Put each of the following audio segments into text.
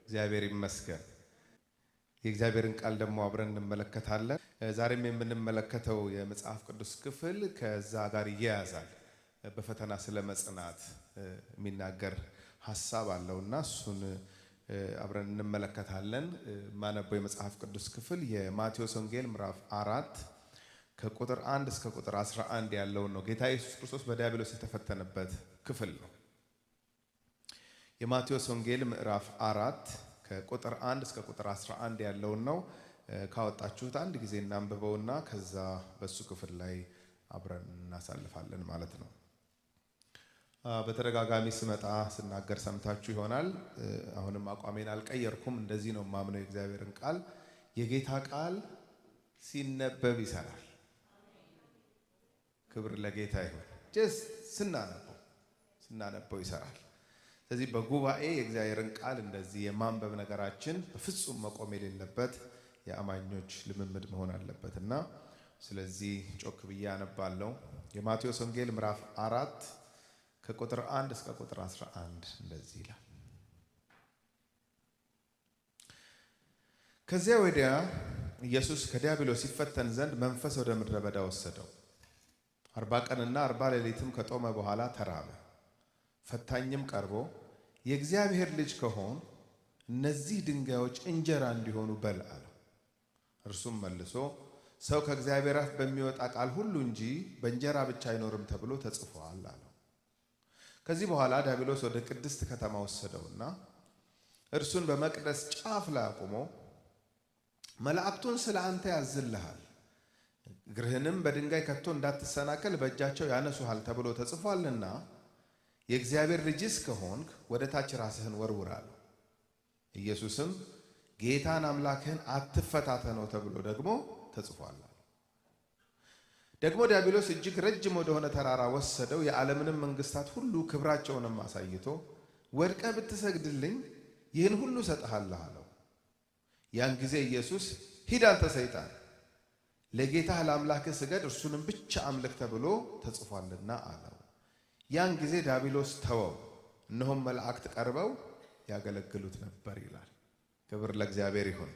እግዚአብሔር ይመስገን። የእግዚአብሔርን ቃል ደግሞ አብረን እንመለከታለን። ዛሬም የምንመለከተው የመጽሐፍ ቅዱስ ክፍል ከዛ ጋር ይያያዛል። በፈተና ስለ መጽናት የሚናገር ሐሳብ አለውና እሱን አብረን እንመለከታለን። ማነበው የመጽሐፍ ቅዱስ ክፍል የማቴዎስ ወንጌል ምዕራፍ 4 ከቁጥር 1 እስከ ቁጥር 11 ያለውን ነው። ጌታ ኢየሱስ ክርስቶስ በዲያብሎስ የተፈተነበት ክፍል ነው። የማቴዎስ ወንጌል ምዕራፍ 4 ከቁጥር 1 እስከ ቁጥር 11 ያለውን ነው። ካወጣችሁት አንድ ጊዜ እናንብበውና ከዛ በሱ ክፍል ላይ አብረን እናሳልፋለን ማለት ነው። በተደጋጋሚ ስመጣ ስናገር ሰምታችሁ ይሆናል። አሁንም አቋሜን አልቀየርኩም። እንደዚህ ነው ማምነው የእግዚአብሔርን ቃል። የጌታ ቃል ሲነበብ ይሰራል። ክብር ለጌታ ይሁን። ስናነበው ይሰራል። ስለዚህ በጉባኤ የእግዚአብሔርን ቃል እንደዚህ የማንበብ ነገራችን በፍጹም መቆም የሌለበት የአማኞች ልምምድ መሆን አለበትና ስለዚህ ጮክ ብዬ አነባለሁ። የማቴዎስ ወንጌል ምዕራፍ 4 ከቁጥር 1 እስከ ቁጥር 11 እንደዚህ ይላል። ከዚያ ወዲያ ኢየሱስ ከዲያብሎስ ሲፈተን ዘንድ መንፈስ ወደ ምድረ በዳ ወሰደው። 40 ቀንና 40 ሌሊትም ከጦመ በኋላ ተራበ። ፈታኝም ቀርቦ የእግዚአብሔር ልጅ ከሆን እነዚህ ድንጋዮች እንጀራ እንዲሆኑ በል አለው። እርሱም መልሶ ሰው ከእግዚአብሔር አፍ በሚወጣ ቃል ሁሉ እንጂ በእንጀራ ብቻ አይኖርም ተብሎ ተጽፏል አለው። ከዚህ በኋላ ዲያብሎስ ወደ ቅድስት ከተማ ወሰደውና እርሱን በመቅደስ ጫፍ ላይ አቁሞ መላእክቱን ስለ አንተ ያዝልሃል፣ እግርህንም በድንጋይ ከቶ እንዳትሰናከል በእጃቸው ያነሱሃል ተብሎ ተጽፏልና የእግዚአብሔር ልጅስ ከሆንክ ወደ ታች ራስህን ወርውር አለው። ኢየሱስም ጌታን አምላክህን አትፈታተነው ተብሎ ደግሞ ተጽፏል። ደግሞ ዲያብሎስ እጅግ ረጅም ወደሆነ ተራራ ወሰደው፣ የዓለምንም መንግስታት ሁሉ ክብራቸውንም አሳይቶ ወድቀህ ብትሰግድልኝ ይህን ሁሉ እሰጥሃለሁ አለው። ያን ጊዜ ኢየሱስ ሂድ አንተ ሰይጣን፣ ለጌታህ ለአምላክህ ስገድ፣ እርሱንም ብቻ አምልክ ተብሎ ተጽፏልና አለው። ያን ጊዜ ዲያብሎስ ተወው፣ እነሆም መላእክት ቀርበው ያገለግሉት ነበር ይላል። ክብር ለእግዚአብሔር ይሁን።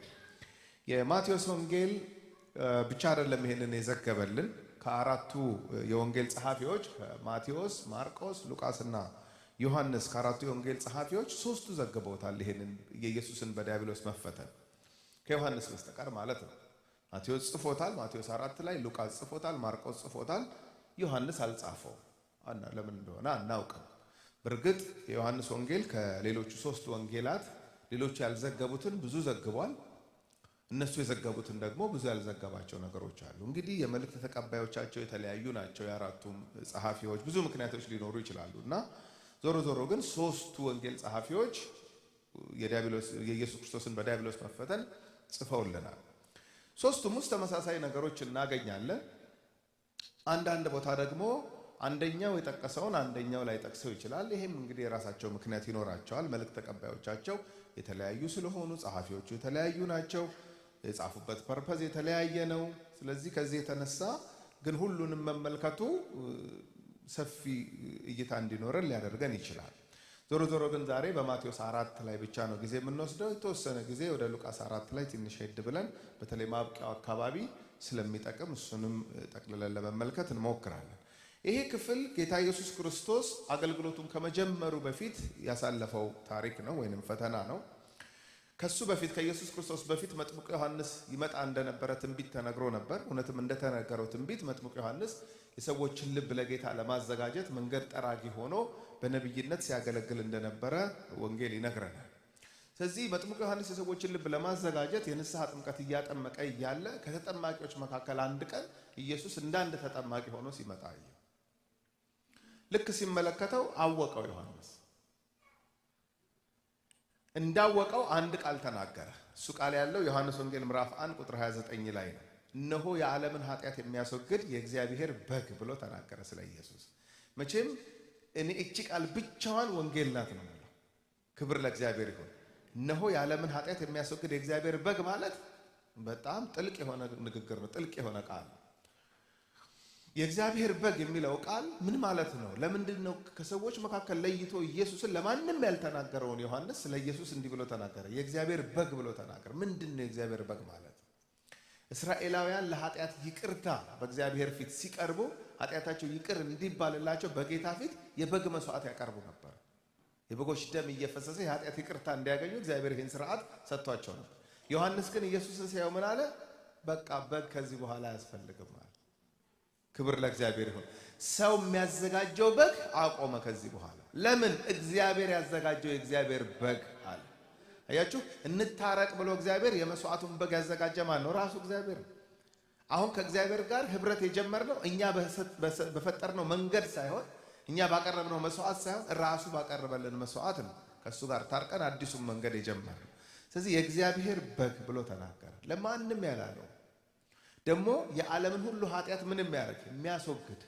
የማቴዎስ ወንጌል ብቻ አይደለም ይሄንን የዘገበልን። ከአራቱ የወንጌል ጸሐፊዎች ማቴዎስ፣ ማርቆስ፣ ሉቃስና ዮሐንስ ከአራቱ የወንጌል ጸሐፊዎች ሶስቱ ዘግበውታል ይሄንን የኢየሱስን በዲያብሎስ መፈተን ከዮሐንስ በስተቀር ማለት ነው። ማቴዎስ ጽፎታል፣ ማቴዎስ 4 ላይ፣ ሉቃስ ጽፎታል፣ ማርቆስ ጽፎታል፣ ዮሐንስ አልጻፈው። ለምን እንደሆነ አናውቅም። በእርግጥ የዮሐንስ ወንጌል ከሌሎቹ ሶስት ወንጌላት ሌሎች ያልዘገቡትን ብዙ ዘግቧል። እነሱ የዘገቡትን ደግሞ ብዙ ያልዘገባቸው ነገሮች አሉ። እንግዲህ የመልእክት ተቀባዮቻቸው የተለያዩ ናቸው የአራቱም ጸሐፊዎች። ብዙ ምክንያቶች ሊኖሩ ይችላሉ እና ዞሮ ዞሮ ግን ሶስቱ ወንጌል ጸሐፊዎች የኢየሱስ ክርስቶስን በዲያብሎስ መፈተን ጽፈውልናል። ሶስቱም ውስጥ ተመሳሳይ ነገሮች እናገኛለን። አንዳንድ ቦታ ደግሞ አንደኛው የጠቀሰውን አንደኛው ላይ ጠቅሰው ይችላል። ይሄም እንግዲህ የራሳቸው ምክንያት ይኖራቸዋል። መልእክት ተቀባዮቻቸው የተለያዩ ስለሆኑ ጸሐፊዎቹ የተለያዩ ናቸው። የጻፉበት ፐርፐዝ የተለያየ ነው። ስለዚህ ከዚህ የተነሳ ግን ሁሉንም መመልከቱ ሰፊ እይታ እንዲኖረን ሊያደርገን ይችላል። ዞሮ ዞሮ ግን ዛሬ በማቴዎስ 4 ላይ ብቻ ነው ጊዜ የምንወስደው። የተወሰነ ጊዜ ወደ ሉቃስ 4 ላይ ትንሽ ሄድ ብለን በተለይ ማብቂያው አካባቢ ስለሚጠቅም እሱንም ጠቅልለን ለመመልከት እንሞክራለን። ይሄ ክፍል ጌታ ኢየሱስ ክርስቶስ አገልግሎቱን ከመጀመሩ በፊት ያሳለፈው ታሪክ ነው ወይንም ፈተና ነው። ከሱ በፊት ከኢየሱስ ክርስቶስ በፊት መጥምቁ ዮሐንስ ይመጣ እንደነበረ ትንቢት ተነግሮ ነበር። እውነትም እንደተነገረው ትንቢት መጥምቁ ዮሐንስ የሰዎችን ልብ ለጌታ ለማዘጋጀት መንገድ ጠራጊ ሆኖ በነብይነት ሲያገለግል እንደነበረ ወንጌል ይነግረናል። ስለዚህ መጥምቁ ዮሐንስ የሰዎችን ልብ ለማዘጋጀት የንስሐ ጥምቀት እያጠመቀ እያለ ከተጠማቂዎች መካከል አንድ ቀን ኢየሱስ እንዳንድ ተጠማቂ ሆኖ ሲመጣ አየ። ልክ ሲመለከተው አወቀው። ዮሐንስ እንዳወቀው አንድ ቃል ተናገረ። እሱ ቃል ያለው ዮሐንስ ወንጌል ምዕራፍ 1 ቁጥር 29 ላይ ነው። እነሆ የዓለምን ኃጢአት የሚያስወግድ የእግዚአብሔር በግ ብሎ ተናገረ ስለ ኢየሱስ። መቼም እቺ ቃል ብቻዋን ወንጌል ናት ነው ማለት። ክብር ለእግዚአብሔር ይሁን። እነሆ የዓለምን ኃጢአት የሚያስወግድ የእግዚአብሔር በግ ማለት በጣም ጥልቅ የሆነ ንግግር ነው። ጥልቅ የሆነ ቃል ነው። የእግዚአብሔር በግ የሚለው ቃል ምን ማለት ነው? ለምንድነው ከሰዎች መካከል ለይቶ ኢየሱስን ለማንም ያልተናገረውን ዮሐንስ ስለ ኢየሱስ እንዲህ ብሎ ተናገረ? የእግዚአብሔር በግ ብሎ ተናገረ። ምንድነው የእግዚአብሔር በግ ማለት? እስራኤላውያን ለኃጢአት ይቅርታ በእግዚአብሔር ፊት ሲቀርቡ ኃጢአታቸው ይቅር እንዲባልላቸው በጌታ ፊት የበግ መስዋዕት ያቀርቡ ነበር። የበጎች ደም እየፈሰሰ የኃጢአት ይቅርታ እንዲያገኙ እግዚአብሔር ይህን ስርዓት ሰጥቷቸው ነበር። ዮሐንስ ግን ኢየሱስን ሲያየው ምን አለ? በቃ በግ ከዚህ በኋላ አያስፈልግም አለ። ክብር ለእግዚአብሔር ይሁን። ሰው የሚያዘጋጀው በግ አቆመ ከዚህ በኋላ። ለምን? እግዚአብሔር ያዘጋጀው የእግዚአብሔር በግ አለ። አያችሁ፣ እንታረቅ ብሎ እግዚአብሔር የመስዋዕቱን በግ ያዘጋጀ ማን ነው? ራሱ እግዚአብሔር ነው። አሁን ከእግዚአብሔር ጋር ህብረት የጀመርነው እኛ በፈጠርነው መንገድ ሳይሆን እኛ ባቀረብነው መስዋዕት ሳይሆን ራሱ ባቀረበልን መስዋዕት ነው ከሱ ጋር ታርቀን አዲሱን መንገድ የጀመርነው። ስለዚህ የእግዚአብሔር በግ ብሎ ተናገረ። ለማንም ያላለው ደግሞ የዓለምን ሁሉ ኃጢአት ምንም ያደርግ የሚያስወግድ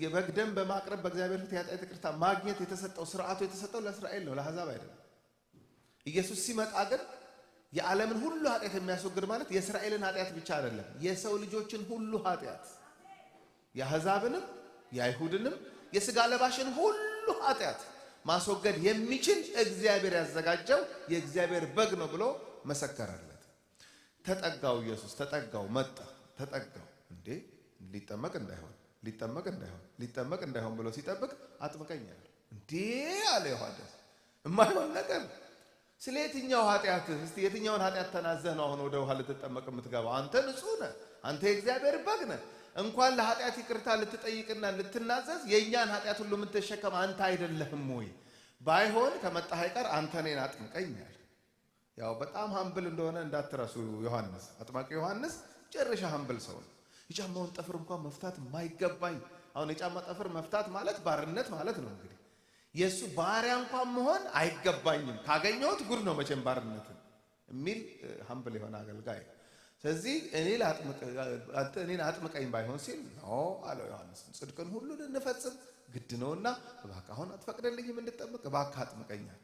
የበግ ደም በማቅረብ በእግዚአብሔር ፊት የኃጢአት ይቅርታ ማግኘት የተሰጠው ስርዓቱ የተሰጠው ለእስራኤል ነው፣ ለአሕዛብ አይደለም። ኢየሱስ ሲመጣ ግን የዓለምን ሁሉ ኃጢአት የሚያስወግድ ማለት የእስራኤልን ኃጢአት ብቻ አይደለም፣ የሰው ልጆችን ሁሉ ኃጢአት፣ የአሕዛብንም የአይሁድንም የሥጋ ለባሽን ሁሉ ኃጢአት ማስወገድ የሚችል እግዚአብሔር ያዘጋጀው የእግዚአብሔር በግ ነው ብሎ መሰከረለት። ተጠጋው፣ ኢየሱስ ተጠጋው፣ መጣ፣ ተጠጋው። እንዴ ሊጠመቅ እንዳይሆን ብሎ ሲጠብቅ አጥምቀኛል እንዴ አለ ዮሐንስ። የማይሆን ነገር ስለ የትኛው ኃጢአት? እስቲ የትኛውን ኃጢአት ተናዘህ ነው አሁን ወደ ውሃ ልትጠመቅ የምትገባው? አንተ ንጹህ ነህ፣ አንተ የእግዚአብሔር በግ ነህ። እንኳን ለኃጢአት ይቅርታ ልትጠይቅና ልትናዘዝ የእኛን ኃጢአት ሁሉ የምትሸከም አንተ አይደለህም ወይ? ባይሆን ከመጣህ አይቀር አንተ እኔን አጥምቀኛል። ያው በጣም ሀምብል እንደሆነ እንዳትረሱ። ዮሐንስ አጥማቂ ዮሐንስ ጭራሽ ሀምብል ሰው ነው። የጫማውን ጠፍር እንኳን መፍታት የማይገባኝ። አሁን የጫማ ጠፍር መፍታት ማለት ባርነት ማለት ነው። እንግዲህ የሱ ባሪያ እንኳን መሆን አይገባኝም፣ ካገኘሁት ጉድ ነው መቼም ባርነት የሚል ሀምብል የሆነ አገልጋይ። ስለዚህ እኔን አጥምቀኝ ባይሆን ሲል ነው አለው ዮሐንስ። ጽድቅን ሁሉ ልንፈጽም ግድ ነውና እባክህ አሁን አትፈቅደልኝም እንድጠምቅ? እባክህ አጥምቀኛል።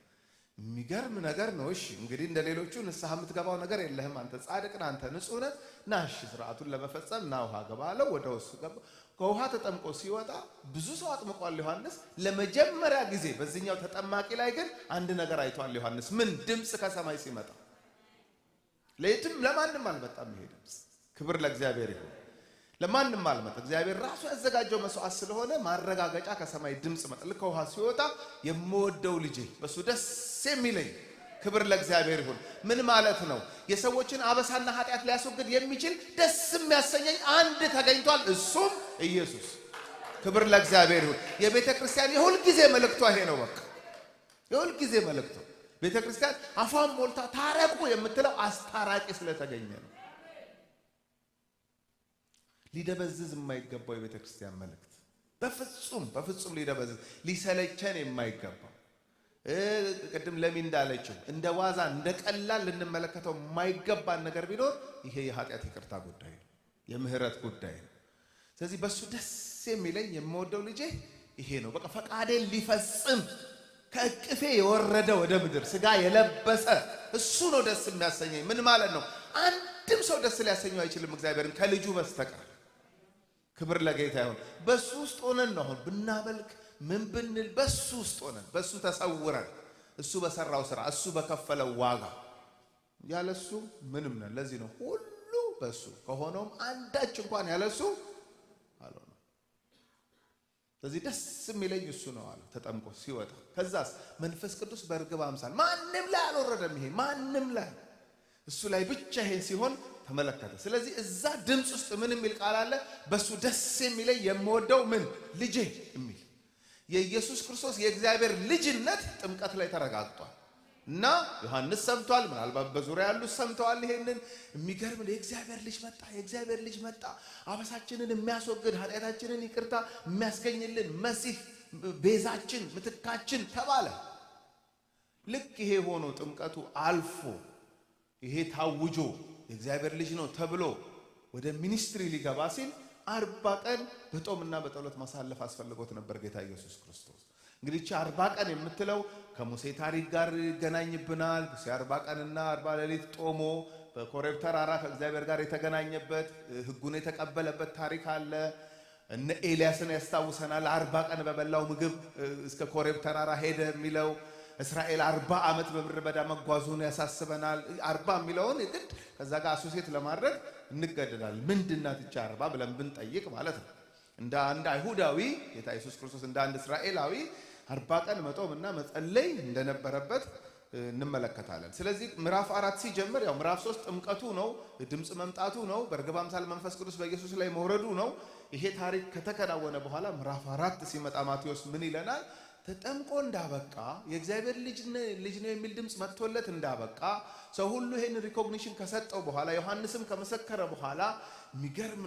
የሚገርም ነገር ነው። እሺ እንግዲህ እንደሌሎቹ ንስሐ የምትገባው ነገር የለህም፣ አንተ ጻድቅ ነህ፣ አንተ ንጹህ ነህ፣ ና እሺ ስርዓቱን ለመፈጸም ና ውሃ ገባ አለው። ወደ ውስጥ ገባ። ከውሃ ተጠምቆ ሲወጣ ብዙ ሰው አጥምቋል ዮሐንስ። ለመጀመሪያ ጊዜ በዚህኛው ተጠማቂ ላይ ግን አንድ ነገር አይቷል ዮሐንስ። ምን? ድምፅ ከሰማይ ሲመጣ። ለማንም አልመጣም ይሄ ድምፅ። ክብር ለእግዚአብሔር ይሁን። ለማንም አልመጣ። እግዚአብሔር ራሱ ያዘጋጀው መስዋዕት ስለሆነ ማረጋገጫ ከሰማይ ድምፅ መጣ። ልክ ከውሃ ሲወጣ የምወደው ልጄ በሱ ደስ የሚለኝ። ክብር ለእግዚአብሔር ይሁን። ምን ማለት ነው? የሰዎችን አበሳና ኃጢአት ሊያስወግድ የሚችል ደስ የሚያሰኘኝ አንድ ተገኝቷል፣ እሱም ኢየሱስ። ክብር ለእግዚአብሔር ይሁን። የቤተ ክርስቲያን የሁል ጊዜ መልእክቷ ይሄ ነው። በቃ የሁል ጊዜ መልእክቷ ቤተ ክርስቲያን አፏን ሞልታ ታረቁ የምትለው አስታራቂ ስለተገኘ ነው። ሊደበዝዝ የማይገባው የቤተ ክርስቲያን መልእክት በፍጹም ሊደበዝዝ ሊሰለቸን የማይገባው ቅድም ለሚ እንዳለችው እንደ ዋዛ እንደ ቀላል ልንመለከተው የማይገባን ነገር ቢኖር ይሄ የኃጢአት ይቅርታ ጉዳይ ነው፣ የምህረት ጉዳይ ነው። ስለዚህ በሱ ደስ የሚለኝ የምወደው ልጄ ይሄ ነው። በቃ ፈቃዴን ሊፈጽም ከእቅፌ የወረደ ወደ ምድር ስጋ የለበሰ እሱ ነው ደስ የሚያሰኘኝ። ምን ማለት ነው? አንድም ሰው ደስ ሊያሰኘው አይችልም እግዚአብሔርን ከልጁ በስተቀር። ክብር ለጌታ ይሁን። በሱ ውስጥ ሆነን ነው አሁን ብናመልክ ምን ብንል፣ በሱ ውስጥ ሆነን በሱ ተሰውረን እሱ በሰራው ስራ እሱ በከፈለው ዋጋ፣ ያለሱ ምንም ነን። ለዚህ ነው ሁሉ በሱ ከሆነውም አንዳች እንኳን ያለሱ አልሆነም። ስለዚህ ደስ የሚለኝ እሱ ነው አለ ተጠምቆ ሲወጣ። ከዛስ መንፈስ ቅዱስ በርግብ አምሳል ማንም ላይ አልወረደም። ይሄ ማንም ላይ እሱ ላይ ብቻ ይሄ ሲሆን ተመለከተ። ስለዚህ እዛ ድምፅ ውስጥ ምን የሚል ቃል አለ? በሱ ደስ የሚለኝ የምወደው ምን ልጄ የሚል የኢየሱስ ክርስቶስ የእግዚአብሔር ልጅነት ጥምቀት ላይ ተረጋግጧል። እና ዮሐንስ ሰምቷል፣ ምናልባት በዙሪያ ያሉት ሰምተዋል። ይሄንን የሚገርም የእግዚአብሔር ልጅ መጣ፣ የእግዚአብሔር ልጅ መጣ፣ አበሳችንን የሚያስወግድ ኃጢአታችንን ይቅርታ የሚያስገኝልን መሲህ ቤዛችን ምትካችን ተባለ። ልክ ይሄ ሆኖ ጥምቀቱ አልፎ ይሄ ታውጆ የእግዚአብሔር ልጅ ነው ተብሎ ወደ ሚኒስትሪ ሊገባ ሲል 40 ቀን በጦምና በጸሎት ማሳለፍ አስፈልጎት ነበር ጌታ ኢየሱስ ክርስቶስ። እንግዲህ 40 ቀን የምትለው ከሙሴ ታሪክ ጋር ይገናኝብናል። ሙሴ 40 ቀንና 40 ሌሊት ጦሞ በኮሬብ ተራራ ከእግዚአብሔር ጋር የተገናኘበት ሕጉን የተቀበለበት ታሪክ አለ። እነ ኤልያስን ያስታውሰናል። 40 ቀን በበላው ምግብ እስከ ኮሬብ ተራራ ሄደ የሚለው እስራኤል 40 ዓመት በምድረ በዳ መጓዙን ያሳስበናል። 40 የሚለውን ግድ ከዛ ጋር አሶሴት ለማድረግ እንገደዳለን። ምንድናት እቺ 40 ብለን ብንጠይቅ ማለት ነው። እንደ አንድ አይሁዳዊ ጌታ ኢየሱስ ክርስቶስ እንደ አንድ እስራኤላዊ 40 ቀን መጾምና መጸለይ እንደነበረበት እንመለከታለን። ስለዚህ ምዕራፍ 4 ሲጀምር ያው ምዕራፍ 3 ጥምቀቱ ነው፣ ድምጽ መምጣቱ ነው፣ በርግብ አምሳል መንፈስ ቅዱስ በኢየሱስ ላይ መውረዱ ነው። ይሄ ታሪክ ከተከናወነ በኋላ ምዕራፍ 4 ሲመጣ ማቴዎስ ምን ይለናል? ተጠምቆ እንዳበቃ የእግዚአብሔር ልጅ ነው የሚል ድምጽ መጥቶለት እንዳበቃ ሰው ሁሉ ይሄን ሪኮግኒሽን ከሰጠው በኋላ ዮሐንስም ከመሰከረ በኋላ የሚገርም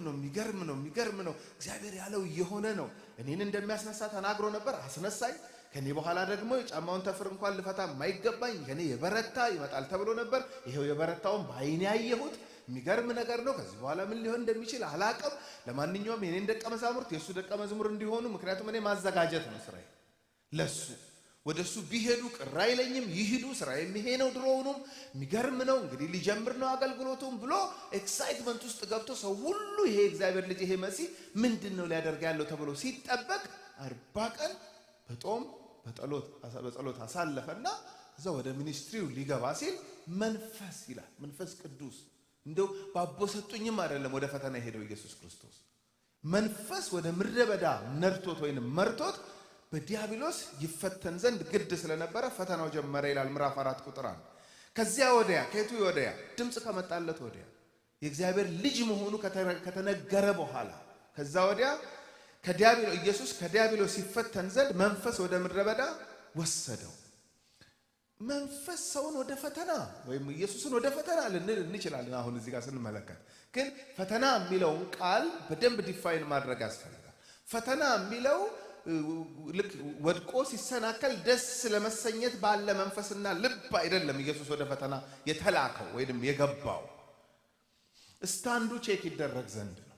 ነው እግዚአብሔር ያለው እየሆነ ነው። እኔን እንደሚያስነሳ ተናግሮ ነበር፣ አስነሳኝ። ከኔ በኋላ ደግሞ የጫማውን ተፍር እንኳን ልፈታ የማይገባኝ ከኔ የበረታ ይመጣል ተብሎ ነበር። ይሄው የበረታውን በዓይኔ ያየሁት የሚገርም ነገር ነው። ከዚህ በኋላ ምን ሊሆን እንደሚችል አላቅም። ለማንኛውም የኔን ደቀ መዛሙርት የሱ ደቀ መዝሙር እንዲሆኑ፣ ምክንያቱም እኔ ማዘጋጀት ነው ስራዬ። ለሱ ወደሱ ቢሄዱ ቅር አይለኝም፣ ይሄዱ፣ ስራዬም ይሄ ነው። ድሮውንም የሚገርም ነው እንግዲህ ሊጀምር ነው አገልግሎቱም ብሎ ኤክሳይትመንት ውስጥ ገብቶ ሰው ሁሉ ይሄ እግዚአብሔር ልጅ ይሄ መሲህ ምንድነው ሊያደርግ ያለው ተብሎ ሲጠበቅ 40 ቀን በጦም በጸሎት አሳለፈና ከዛ ወደ ሚኒስትሪው ሊገባ ሲል መንፈስ ይላል። መንፈስ ቅዱስ እንደው ባቦ ሰጡኝም አይደለም ወደ ፈተና የሄደው ኢየሱስ ክርስቶስ። መንፈስ ወደ ምድረ በዳ ነርቶት ወይንም መርቶት በዲያብሎስ ይፈተን ዘንድ ግድ ስለነበረ ፈተናው ጀመረ ይላል ምዕራፍ 4 ቁጥር 1። ከዚያ ወዲያ ከቱ ወዲያ ድምጽ ከመጣለት ወዲያ የእግዚአብሔር ልጅ መሆኑ ከተነገረ በኋላ ከዛ ወዲያ ኢየሱስ ከዲያብሎስ ይፈተን ዘንድ መንፈስ ወደ ምድረ በዳ ወሰደው። መንፈስ ሰውን ወደ ፈተና ወይም ኢየሱስን ወደ ፈተና ልንል እንችላለን። አሁን እዚህ ጋር ስንመለከት ግን ፈተና የሚለውን ቃል በደንብ ዲፋይን ማድረግ ያስፈልጋል። ፈተና የሚለው ልክ ወድቆ ሲሰናከል ደስ ለመሰኘት ባለ መንፈስና ልብ አይደለም ኢየሱስ ወደ ፈተና የተላከው ወይንም የገባው። ስታንዱ ቼክ ይደረግ ዘንድ ነው።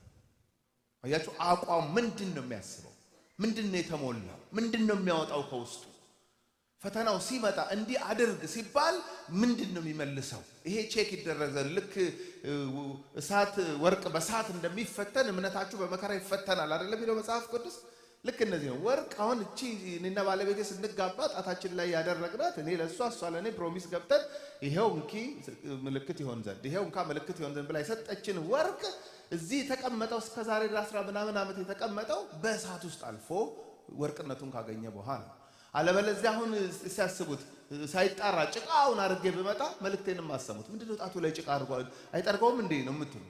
አያችሁ፣ አቋም ምንድነው የሚያስበው? ምንድነው የተሞላው? ምንድነው የሚያወጣው ከውስጡ? ፈተናው ሲመጣ እንዲህ አድርግ ሲባል ምንድነው የሚመልሰው? ይሄ ቼክ ይደረግ ዘንድ ልክ እሳት ወርቅ በእሳት እንደሚፈተን እምነታችሁ በመከራ ይፈተናል አይደለም የሚለው መጽሐፍ ቅዱስ። ልክ እነዚህ ነው። ወርቅ አሁን እቺ እኔና ባለቤቴ ስንጋባ ጣታችን ላይ ያደረግናት እኔ ለሷ እሷ ለኔ ፕሮሚስ ገብተን ይሄው እንኪ ምልክት ይሆን ዘንድ ይሄው እንካ ምልክት ይሆን ዘንድ ብላ የሰጠችን ወርቅ እዚህ የተቀመጠው እስከ ዛሬ ድረስ 10 ምናምን ዓመት የተቀመጠው በእሳት ውስጥ አልፎ ወርቅነቱን ካገኘ በኋላ። አለበለዚያ አሁን ሲያስቡት ሳይጣራ ጭቃውን አድርጌ ብመጣ መልእክቴንም አሰሙት ምንድነው ጣቱ ላይ ጭቃ አድርጓል አይጠርገውም እንዴ ነው የምትሉ።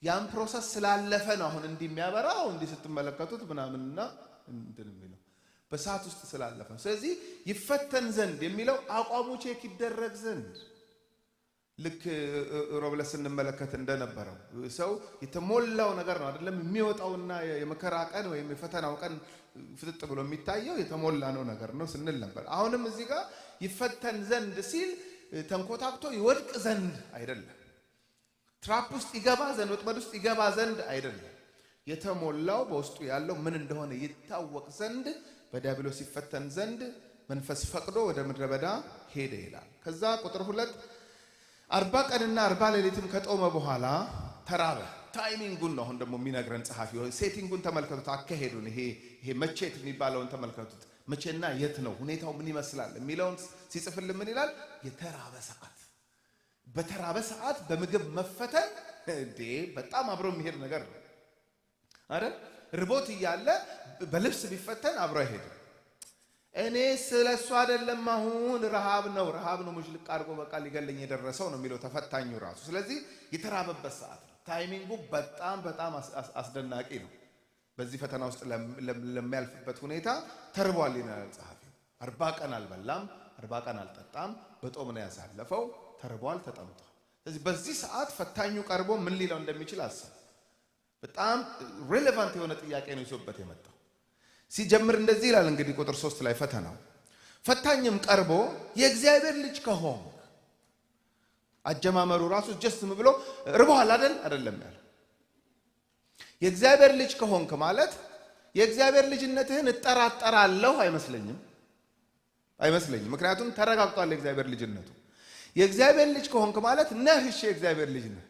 ያን ፕሮሰስ ስላለፈ ነው አሁን እንዲህ የሚያበራው እንዲህ ስትመለከቱት ምናምንና እንትን የሚለው በእሳት ውስጥ ስላለፈ። ስለዚህ ይፈተን ዘንድ የሚለው አቋሙ ቼክ ይደረግ ዘንድ ልክ ሮብለስ እንመለከት እንደነበረው ሰው የተሞላው ነገር ነው አይደለም የሚወጣውና የመከራ ቀን ወይም የፈተናው ቀን ፍጥጥ ብሎ የሚታየው የተሞላ ነው ነገር ነው ስንል ነበር። አሁንም እዚህ ጋር ይፈተን ዘንድ ሲል ተንኮታክቶ ይወድቅ ዘንድ አይደለም፣ ትራፕ ውስጥ ይገባ ዘንድ ወጥመድ ውስጥ ይገባ ዘንድ አይደለም። የተሞላው በውስጡ ያለው ምን እንደሆነ ይታወቅ ዘንድ በዲያብሎስ ይፈተን ዘንድ መንፈስ ፈቅዶ ወደ ምድረ በዳ ሄደ ይላል። ከዛ ቁጥር 2 40 ቀንና 40 ሌሊትም ከጦመ በኋላ ተራበ። ታይሚንጉን ነው አሁን ደግሞ የሚነግረን ጸሐፊው። ሴቲንጉን ተመልከቱት፣ አካሄዱን ይሄ መቼት የሚባለውን ተመልከቱት። መቼና የት ነው ሁኔታው ምን ይመስላል የሚለውን ሲጽፍልን ምን ይላል? የተራበ ሰዓት። በተራበ ሰዓት በምግብ መፈተን እንዴ በጣም አብሮ የሚሄድ ነገር ነው አይደል? ርቦት እያለ በልብስ ቢፈተን አብሮ አይሄድም። እኔ ስለሱ አይደለም አሁን ረሃብ ነው ሙሽልቅ አድርጎ በቃ ሊገለኝ የደረሰው ነው የሚለው ተፈታኙ ራሱ። ስለዚህ የተራበበት ሰዓት ነው። ታይሚንጉ በጣም አስደናቂ ነው። በዚህ ፈተና ውስጥ ለሚያልፍበት ሁኔታ ተርቧል ይላል ጸሐፊው። 40 ቀን አልበላም፣ 40 ቀን አልጠጣም፣ በጦም ነው ያሳለፈው። ተርቧል፣ ተጠምቷል። ስለዚህ በዚህ ሰዓት ፈታኙ ቀርቦ ምን ሊለው እንደሚችል አሰብ። በጣም ሬሌቫንት የሆነ ጥያቄ ነው ይዞበት የመጣው። ሲጀምር እንደዚህ ይላል እንግዲህ ቁጥር 3 ላይ ፈተናው ፈታኝም ቀርቦ የእግዚአብሔር ልጅ ከሆንክ፣ አጀማመሩ ራሱ ጀስም ብሎ ርቦሃል አይደለም ያለው። የእግዚአብሔር ልጅ ከሆንክ ማለት የእግዚአብሔር ልጅነትህን እጠራጠራለሁ አይመስለኝም። ምክንያቱም ተረጋግጧል የእግዚአብሔር ልጅነቱ። የእግዚአብሔር ልጅ ከሆንክ ማለት ነህ። እሺ የእግዚአብሔር ልጅ ነህ።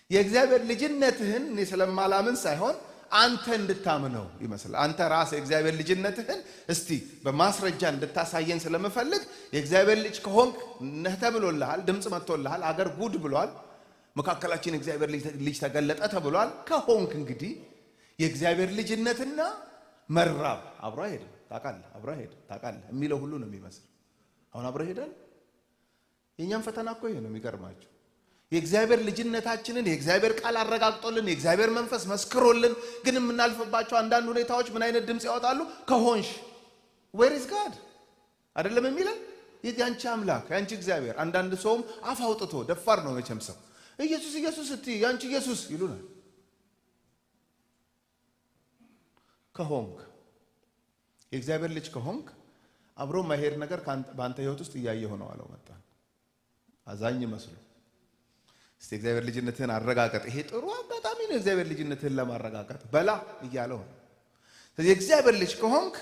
የእግዚአብሔር ልጅነትህን እኔ ስለማላምን ሳይሆን አንተ እንድታምነው ይመስል አንተ ራስህ የእግዚአብሔር ልጅነትህን እስቲ በማስረጃ እንድታሳየን ስለምፈልግ የእግዚአብሔር ልጅ ከሆንክ ነህ ተብሎልሃል። ድምጽ መጥቶልሃል። አገር ጉድ ብሏል። መካከላችን የእግዚአብሔር ልጅ ተገለጠ ተብሏል። ከሆንክ እንግዲህ የእግዚአብሔር ልጅነትና መራብ አብሮ አይሄድም። ታውቃለህ፣ አብሮ አይሄድም። ታውቃለህ የሚለው ሁሉ ነው የሚመስል። አሁን አብሮ ይሄዳል። የኛም ፈተና እኮ ይሄ ነው የሚገርማችሁ። የእግዚአብሔር ልጅነታችንን የእግዚአብሔር ቃል አረጋግጦልን የእግዚአብሔር መንፈስ መስክሮልን ግን የምናልፍባቸው አንዳንድ ሁኔታዎች ምን አይነት ድምጽ ያወጣሉ? ከሆንሽ where is God አይደለም የሚለን ያንቺ አምላክ ያንቺ እግዚአብሔር። አንዳንድ ሰውም አፍ አውጥቶ ደፋር ነው መቼም ሰው ኢየሱስ ኢየሱስ እስቲ ያንቺ ኢየሱስ ይሉናል። ከሆንክ የእግዚአብሔር ልጅ ከሆንክ አብሮ ማሄድ ነገር በአንተ ህይወት ውስጥ እያየሁ ነው አለው። መጣ አዛኝ መስሎ እስቲ እግዚአብሔር ልጅነትህን አረጋግጥ። ይሄ ጥሩ አጋጣሚ ነው እግዚአብሔር ልጅነትህን ለማረጋጋት በላ እያለው ነው። ስለዚህ የእግዚአብሔር ልጅ ከሆንክ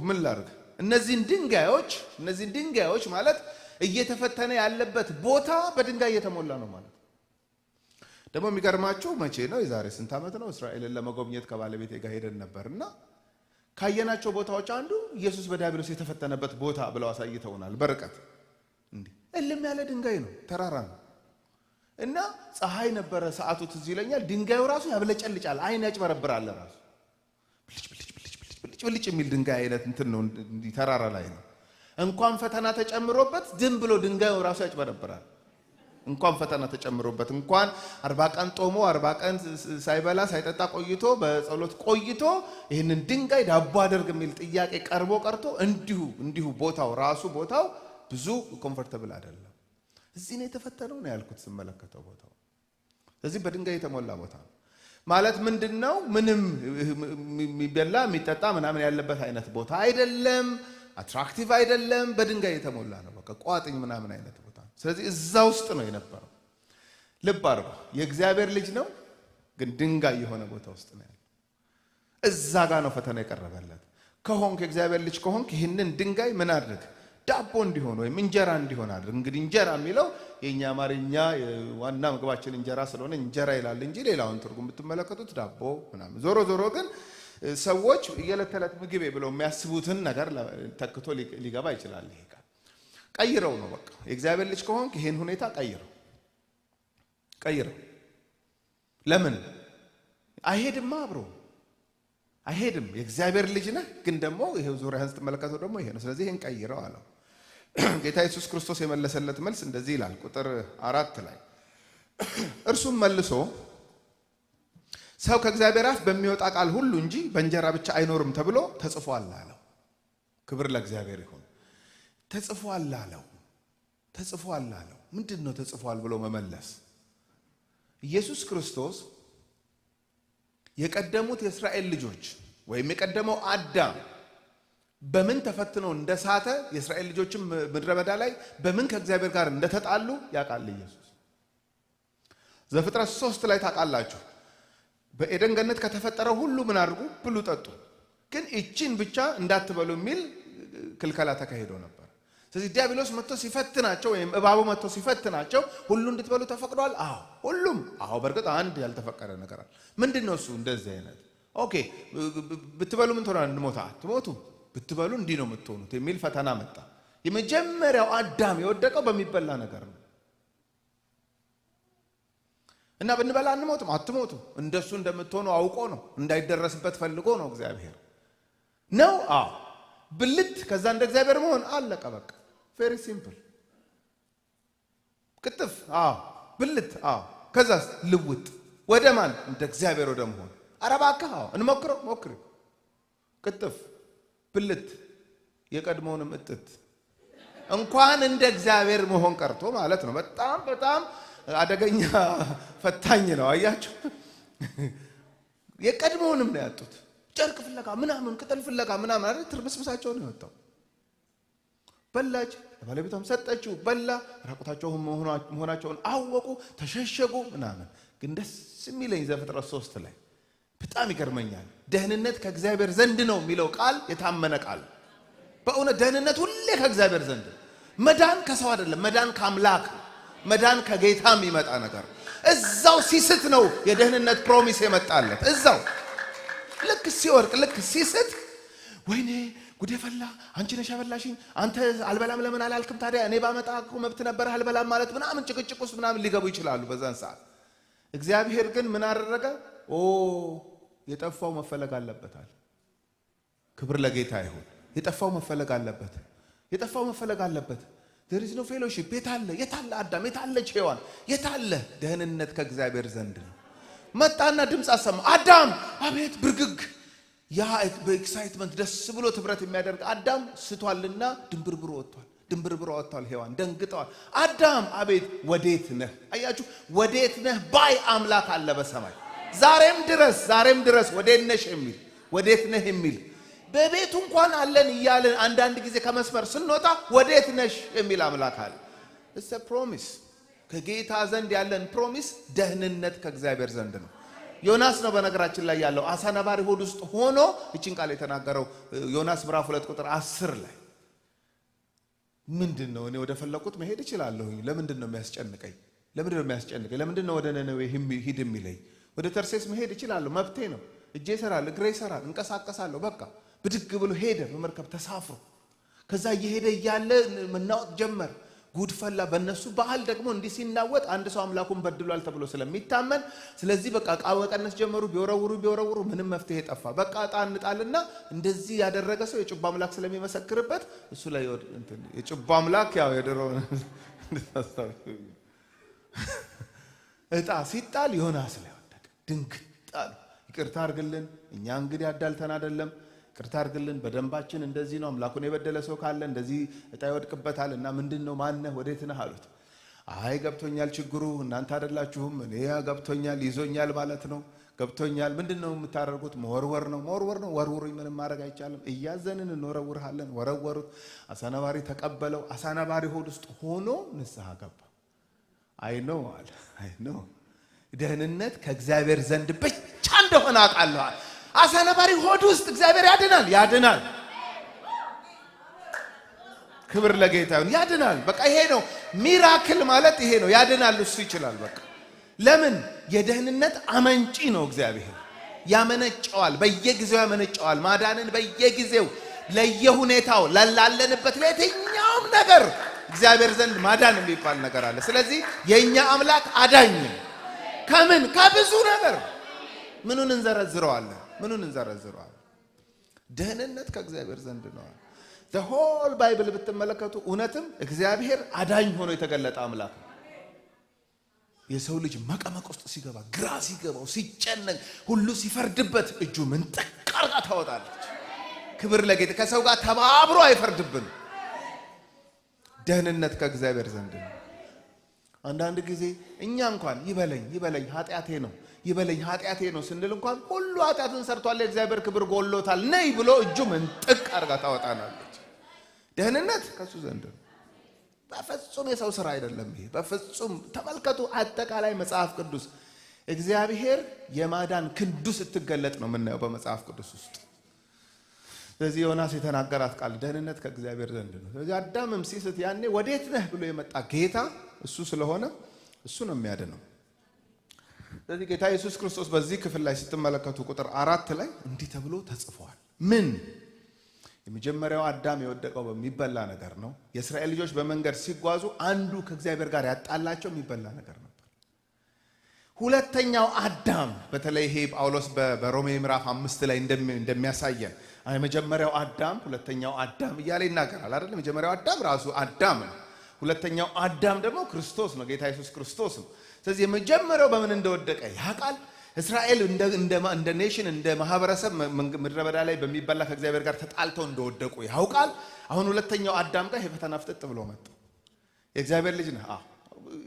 ምን ላድርግ? እነዚህን ድንጋዮች ማለት እየተፈተነ ያለበት ቦታ በድንጋይ እየተሞላ ነው ማለት። ደግሞ የሚገርማችሁ መቼ ነው? የዛሬ ስንት ዓመት ነው? እስራኤልን ለመጎብኘት ከባለቤቴ ጋር ሄደን ነበርና ካየናቸው ቦታዎች አንዱ ኢየሱስ በዲያብሎስ የተፈተነበት ቦታ ብለው አሳይተውናል። በርቀት እንዲህ እልም ያለ ድንጋይ ነው፣ ተራራ ነው እና ፀሐይ ነበረ ሰዓቱ ትዝ ይለኛል። ድንጋዩ ራሱ ያብለጨልጫል፣ አይን ያጭበረብራል። ራሱ ብልጭ የሚል ድንጋይ አይነት እንትን ነው፣ እንዲህ ተራራ ላይ ነው። እንኳን ፈተና ተጨምሮበት ዝም ብሎ ድንጋዩ ራሱ ያጭበረብራል። እንኳን ፈተና ተጨምሮበት እንኳን 40 ቀን ጦሞ 40 ቀን ሳይበላ ሳይጠጣ ቆይቶ በጸሎት ቆይቶ ይህንን ድንጋይ ዳቦ አድርግ የሚል ጥያቄ ቀርቦ ቀርቶ እንዲሁ ቦታው ብዙ ኮምፎርታብል አይደለም። እዚህ ነው የተፈተነው ነው ያልኩት ስመለከተው ቦታው። ስለዚህ በድንጋይ የተሞላ ቦታ ነው ማለት ምንድነው? ምንም የሚበላ የሚጠጣ ምናምን ያለበት አይነት ቦታ አይደለም። አትራክቲቭ አይደለም። በድንጋይ የተሞላ ነው። በቃ ቋጥኝ ምናምን አይነት ቦታ። ስለዚህ እዛ ውስጥ ነው የነበረው። ልብ አድርጎ የእግዚአብሔር ልጅ ነው፣ ግን ድንጋይ የሆነ ቦታ ውስጥ ነው ያለው። እዛ ጋር ነው ፈተና የቀረበለት። ከሆንክ የእግዚአብሔር ልጅ ከሆንክ ይህንን ድንጋይ ምን አድርግ? ዳቦ እንዲሆን ወይም እንጀራ እንዲሆን አድርግ። እንግዲህ እንጀራ የሚለው የኛ አማርኛ ዋና ምግባችን እንጀራ ስለሆነ እንጀራ ይላል እንጂ ሌላውን ትርጉም ብትመለከቱት ዳቦ ምናምን። ዞሮ ግን ሰዎች የዕለት ተዕለት ምግቤ ብለው የሚያስቡትን ነገር ተክቶ ሊገባ ይችላል። ይሄ ቃል ቀይረው ነው በቃ። የእግዚአብሔር ልጅ ከሆንክ ይሄን ሁኔታ ቀይረው። ለምን አይሄድማ? አብሮ አይሄድም። የእግዚአብሔር ልጅ ነህ፣ ግን ደግሞ ይሄው ዙሪያህን ስትመለከተው ደግሞ ይሄ ነው። ስለዚህ ይሄን ቀይረው አለው። ጌታ ኢየሱስ ክርስቶስ የመለሰለት መልስ እንደዚህ ይላል ቁጥር 4 ላይ እርሱም መልሶ ሰው ከእግዚአብሔር አፍ በሚወጣ ቃል ሁሉ እንጂ በእንጀራ ብቻ አይኖርም ተብሎ ተጽፏል አለው። ክብር ለእግዚአብሔር ይሁን። ተጽፏል አለው። ምንድን ነው ተጽፏል ብሎ መመለስ? ኢየሱስ ክርስቶስ የቀደሙት የእስራኤል ልጆች ወይም የቀደመው አዳም በምን ተፈትነው እንደሳተ የእስራኤል ልጆችም ምድረ በዳ ላይ በምን ከእግዚአብሔር ጋር እንደተጣሉ ያውቃል ኢየሱስ። ዘፍጥረት 3 ላይ ታውቃላችሁ። በኤደን ገነት ከተፈጠረው ሁሉ ምን አድርጉ? ብሉ፣ ጠጡ፣ ግን እቺን ብቻ እንዳትበሉ የሚል ክልከላ ተካሂዶ ነበር። ስለዚህ ዲያብሎስ መጥቶ ሲፈትናቸው ወይም እባቡ መጥቶ ሲፈትናቸው ሁሉ እንድትበሉ ተፈቅዷል? አዎ፣ ሁሉም። አዎ፣ በእርግጥ አንድ ያልተፈቀደ ነገር አለ። ምንድነው እሱ? እንደዚህ አይነት ኦኬ፣ ብትበሉ ምን ትሆናላችሁ? እንሞታ አትሞቱ፣ ብትበሉ እንዲህ ነው የምትሆኑት የሚል ፈተና መጣ። የመጀመሪያው አዳም የወደቀው በሚበላ ነገር ነው። እና ብንበላ እንሞትም አትሞቱም እንደሱ እንደምትሆኑ አውቆ ነው፣ እንዳይደረስበት ፈልጎ ነው እግዚአብሔር ነው። አዎ፣ ብልት ከዛ እንደ እግዚአብሔር መሆን አለቀ በቃ። ቬሪ ሲምፕል። ቅጥፍ፣ አዎ፣ ብልት፣ አዎ፣ ከዛስ ልውጥ ወደ ማን? እንደ እግዚአብሔር ወደ መሆን። ኧረ እባክህ፣ አዎ፣ እንሞክረው፣ ሞክሪ። ቅጥፍ፣ ብልት፣ የቀድሞውንም እጥት እንኳን እንደ እግዚአብሔር መሆን ቀርቶ ማለት ነው። በጣም አደገኛ ፈታኝ ነው። አያችሁ፣ የቀድሞውንም ነው ያጡት። ጨርቅ ፍለጋ ምናምን፣ ቅጠል ፍለጋ ምናምን አይደል? ትርምስምሳቸው ነው የወጣው። በላች፣ ለባለቤቷም ሰጠችው፣ በላ። ራቁታቸው መሆናቸውን አወቁ፣ ተሸሸጉ ምናምን። ግን ደስ የሚለኝ ዘፍጥረት 3 ላይ በጣም ይገርመኛል። ደህንነት ከእግዚአብሔር ዘንድ ነው የሚለው ቃል የታመነ ቃል። በእውነት ደህንነት ሁሌ ከእግዚአብሔር ዘንድ። መዳን ከሰው አይደለም፣ መዳን ከአምላክ ነው። መዳን ከጌታ የሚመጣ ነገር። እዛው ሲስት ነው የደህንነት ፕሮሚስ የመጣለት። እዛው ልክ ሲወርቅ ልክ ሲስት ወይኔ ጉዴ ፈላ፣ አንቺ ነሽ ያበላሽኝ፣ አንተ አልበላም ለምን አላልክም ታዲያ? እኔ ባመጣ እኮ መብት ነበር አልበላም ማለት ምናምን ጭቅጭቅ ውስጥ ምናምን ሊገቡ ይችላሉ በዛን ሰዓት። እግዚአብሔር ግን ምን አደረገ? የጠፋው መፈለግ አለበታል። ክብር ለጌታ ይሁን። የጠፋው መፈለግ አለበት። የጠፋው መፈለግ አለበት። there is no fellowship። የታለ አዳም? የታለች ሔዋን? የታለ ደህንነት? ከእግዚአብሔር ዘንድ ነው። መጣና ድምፅ አሰማ። አዳም! አቤት! ብርግግ ያ በኤክሳይትመንት ደስ ብሎ ትብረት የሚያደርግ አዳም ስቷልና ድንብርብሮ ወጥቷል። ሔዋን ደንግጠዋል። አዳም! አቤት! ወዴት ነህ? አያችሁ፣ ወዴት ነህ ባይ አምላክ አለ በሰማይ ዛሬም ድረስ ወዴት ነህ የሚል በቤቱ እንኳን አለን እያለን አንዳንድ ጊዜ ከመስመር ስንወጣ ወዴት ነሽ የሚል አምላክ አለ። it's a promise። ከጌታ ዘንድ ያለን ፕሮሚስ ደህንነት ከእግዚአብሔር ዘንድ ነው። ዮናስ ነው በነገራችን ላይ ያለው አሳ ነባሪ ሆድ ውስጥ ሆኖ እቺን ቃል የተናገረው ዮናስ ምዕራፍ 2 ቁጥር 10 ላይ ምንድነው? እኔ ወደ ፈለኩት መሄድ እችላለሁ። ለምንድነው የሚያስጨንቀኝ? ለምንድነው ወደ ነነዌ ሂድ የሚለኝ? ወደ ተርሴስ መሄድ እችላለሁ፣ መብቴ ነው። እጄ ይሰራል፣ እግሬ ይሰራል፣ እንቀሳቀሳለሁ። በቃ ብድግ ብሎ ሄደ በመርከብ ተሳፍሮ። ከዛ እየሄደ እያለ መናወጥ ጀመር። ጉድ ፈላ። በእነሱ ባህል ደግሞ እንዲህ ሲናወጥ አንድ ሰው አምላኩን በድሏል ተብሎ ስለሚታመን፣ ስለዚህ በቃ ዕቃ መቀነስ ጀመሩ። ቢወረውሩ ምንም መፍትሄ ጠፋ። በቃ ዕጣ እንጣልና እንደዚህ ያደረገ ሰው የጭባ አምላክ ስለሚመሰክርበት እሱ ላይ የጭባ አምላክ ያው የድሮ ዕጣ ሲጣል ዮናስ ላይ ወደቀ። ድንግጥ አለ። ይቅርታ አድርግልን፣ እኛ እንግዲህ አዳልተን አይደለም፣ ይቅርታ አድርግልን፣ በደንባችን እንደዚህ ነው። አምላኩን የበደለ ሰው ካለ እንደዚህ ዕጣ ይወድቅበታል እና ምንድነው ማነህ ወዴት ነህ አሉት። አይ ገብቶኛል፣ ችግሩ እናንተ አይደላችሁም፣ እኔ ገብቶኛል፣ ይዞኛል ማለት ነው። ገብቶኛል። ምንድነው የምታደርጉት? መወርወር ነው። ወርውሩኝ፣ ምንም ማድረግ አይቻልም። እያዘንን እንወረውርሃለን። ወረወሩት። አሳነባሪ ተቀበለው። አሳነባሪ ሆድ ውስጥ ሆኖ ንስሐ ገባ። አይ ነው ደህንነት ከእግዚአብሔር ዘንድ ብቻ እንደሆነ አውቃለሁ። አሳነባሪ ሆድ ውስጥ እግዚአብሔር ያድናል። ክብር ለጌታ ይሁን። ያድናል። በቃ ይሄ ነው ሚራክል ማለት ይሄ ነው። ያድናል፣ እሱ ይችላል። በቃ ለምን? የደህንነት አመንጪ ነው እግዚአብሔር። ያመነጨዋል፣ በየጊዜው ያመነጨዋል። ማዳንን በየጊዜው ለየሁኔታው ላለንበት ለየትኛውም ነገር እግዚአብሔር ዘንድ ማዳን የሚባል ነገር አለ። ስለዚህ የኛ አምላክ አዳኝ ከምን? ከብዙ ነገር። ምኑን እንዘረዝረዋለን? ደህንነት ከእግዚአብሔር ዘንድ ነው። the whole bible ብትመለከቱ እውነትም እግዚአብሔር አዳኝ ሆኖ የተገለጠ አምላክ ነው። የሰው ልጅ መቀመቅ ውስጥ ሲገባ፣ ግራ ሲገባው፣ ሲጨነቅ፣ ሁሉ ሲፈርድበት እጁ ምንጥቅ አርጋ ታወጣለች። ክብር ለጌታ። ከሰው ጋር ተባብሮ አይፈርድብንም። ደህንነት ከእግዚአብሔር ዘንድ ነው። አንዳንድ ጊዜ እኛ እንኳን ይበለኝ ኃጢአቴ ነው ስንል እንኳን ሁሉ ኃጢአትን ሰርቷል፣ የእግዚአብሔር ክብር ጎሎታል፣ ነይ ብሎ እጁ ምንጥቅ አርጋ ታወጣናለች። ደህንነት ከሱ ዘንድ ነው። በፍጹም የሰው ስራ አይደለም ይሄ። በፍጹም ተመልከቱ፣ አጠቃላይ መጽሐፍ ቅዱስ እግዚአብሔር የማዳን ክንዱ ስትገለጥ ነው የምናየው በመጽሐፍ ቅዱስ ውስጥ። ስለዚህ ዮናስ የተናገራት ቃል ደህንነት ከእግዚአብሔር ዘንድ ነው። ስለዚህ አዳምም ሲስት ያኔ ወዴት ነህ ብሎ የመጣ ጌታ እሱ ስለሆነ እሱ ነው የሚያድነው። ስለዚህ ጌታ ኢየሱስ ክርስቶስ በዚህ ክፍል ላይ ስትመለከቱ ቁጥር 4 ላይ እንዲህ ተብሎ ተጽፏል። ምን? የመጀመሪያው አዳም የወደቀው በሚበላ ነገር ነው። የእስራኤል ልጆች በመንገድ ሲጓዙ አንዱ ከእግዚአብሔር ጋር ያጣላቸው የሚበላ ነገር ነበር። ሁለተኛው አዳም በተለይ ይሄ ጳውሎስ በሮሜ ምዕራፍ 5 ላይ እንደሚያሳየን የመጀመሪያው አዳም ሁለተኛው አዳም እያለ ይናገራል አይደል? የመጀመሪያው አዳም ራሱ አዳም ነው። ሁለተኛው አዳም ደግሞ ክርስቶስ ነው፣ ጌታ ኢየሱስ ክርስቶስ ነው። ስለዚህ የመጀመሪያው በምን እንደወደቀ ያውቃል። እስራኤል እንደ ኔሽን እንደ ማህበረሰብ ምድረ በዳ ላይ በሚበላ ከእግዚአብሔር ጋር ተጣልተው እንደወደቁ ያውቃል። አሁን ሁለተኛው አዳም ጋር የፈተና ፍጥጥ ብሎ መጣ። የእግዚአብሔር ልጅ ነህ።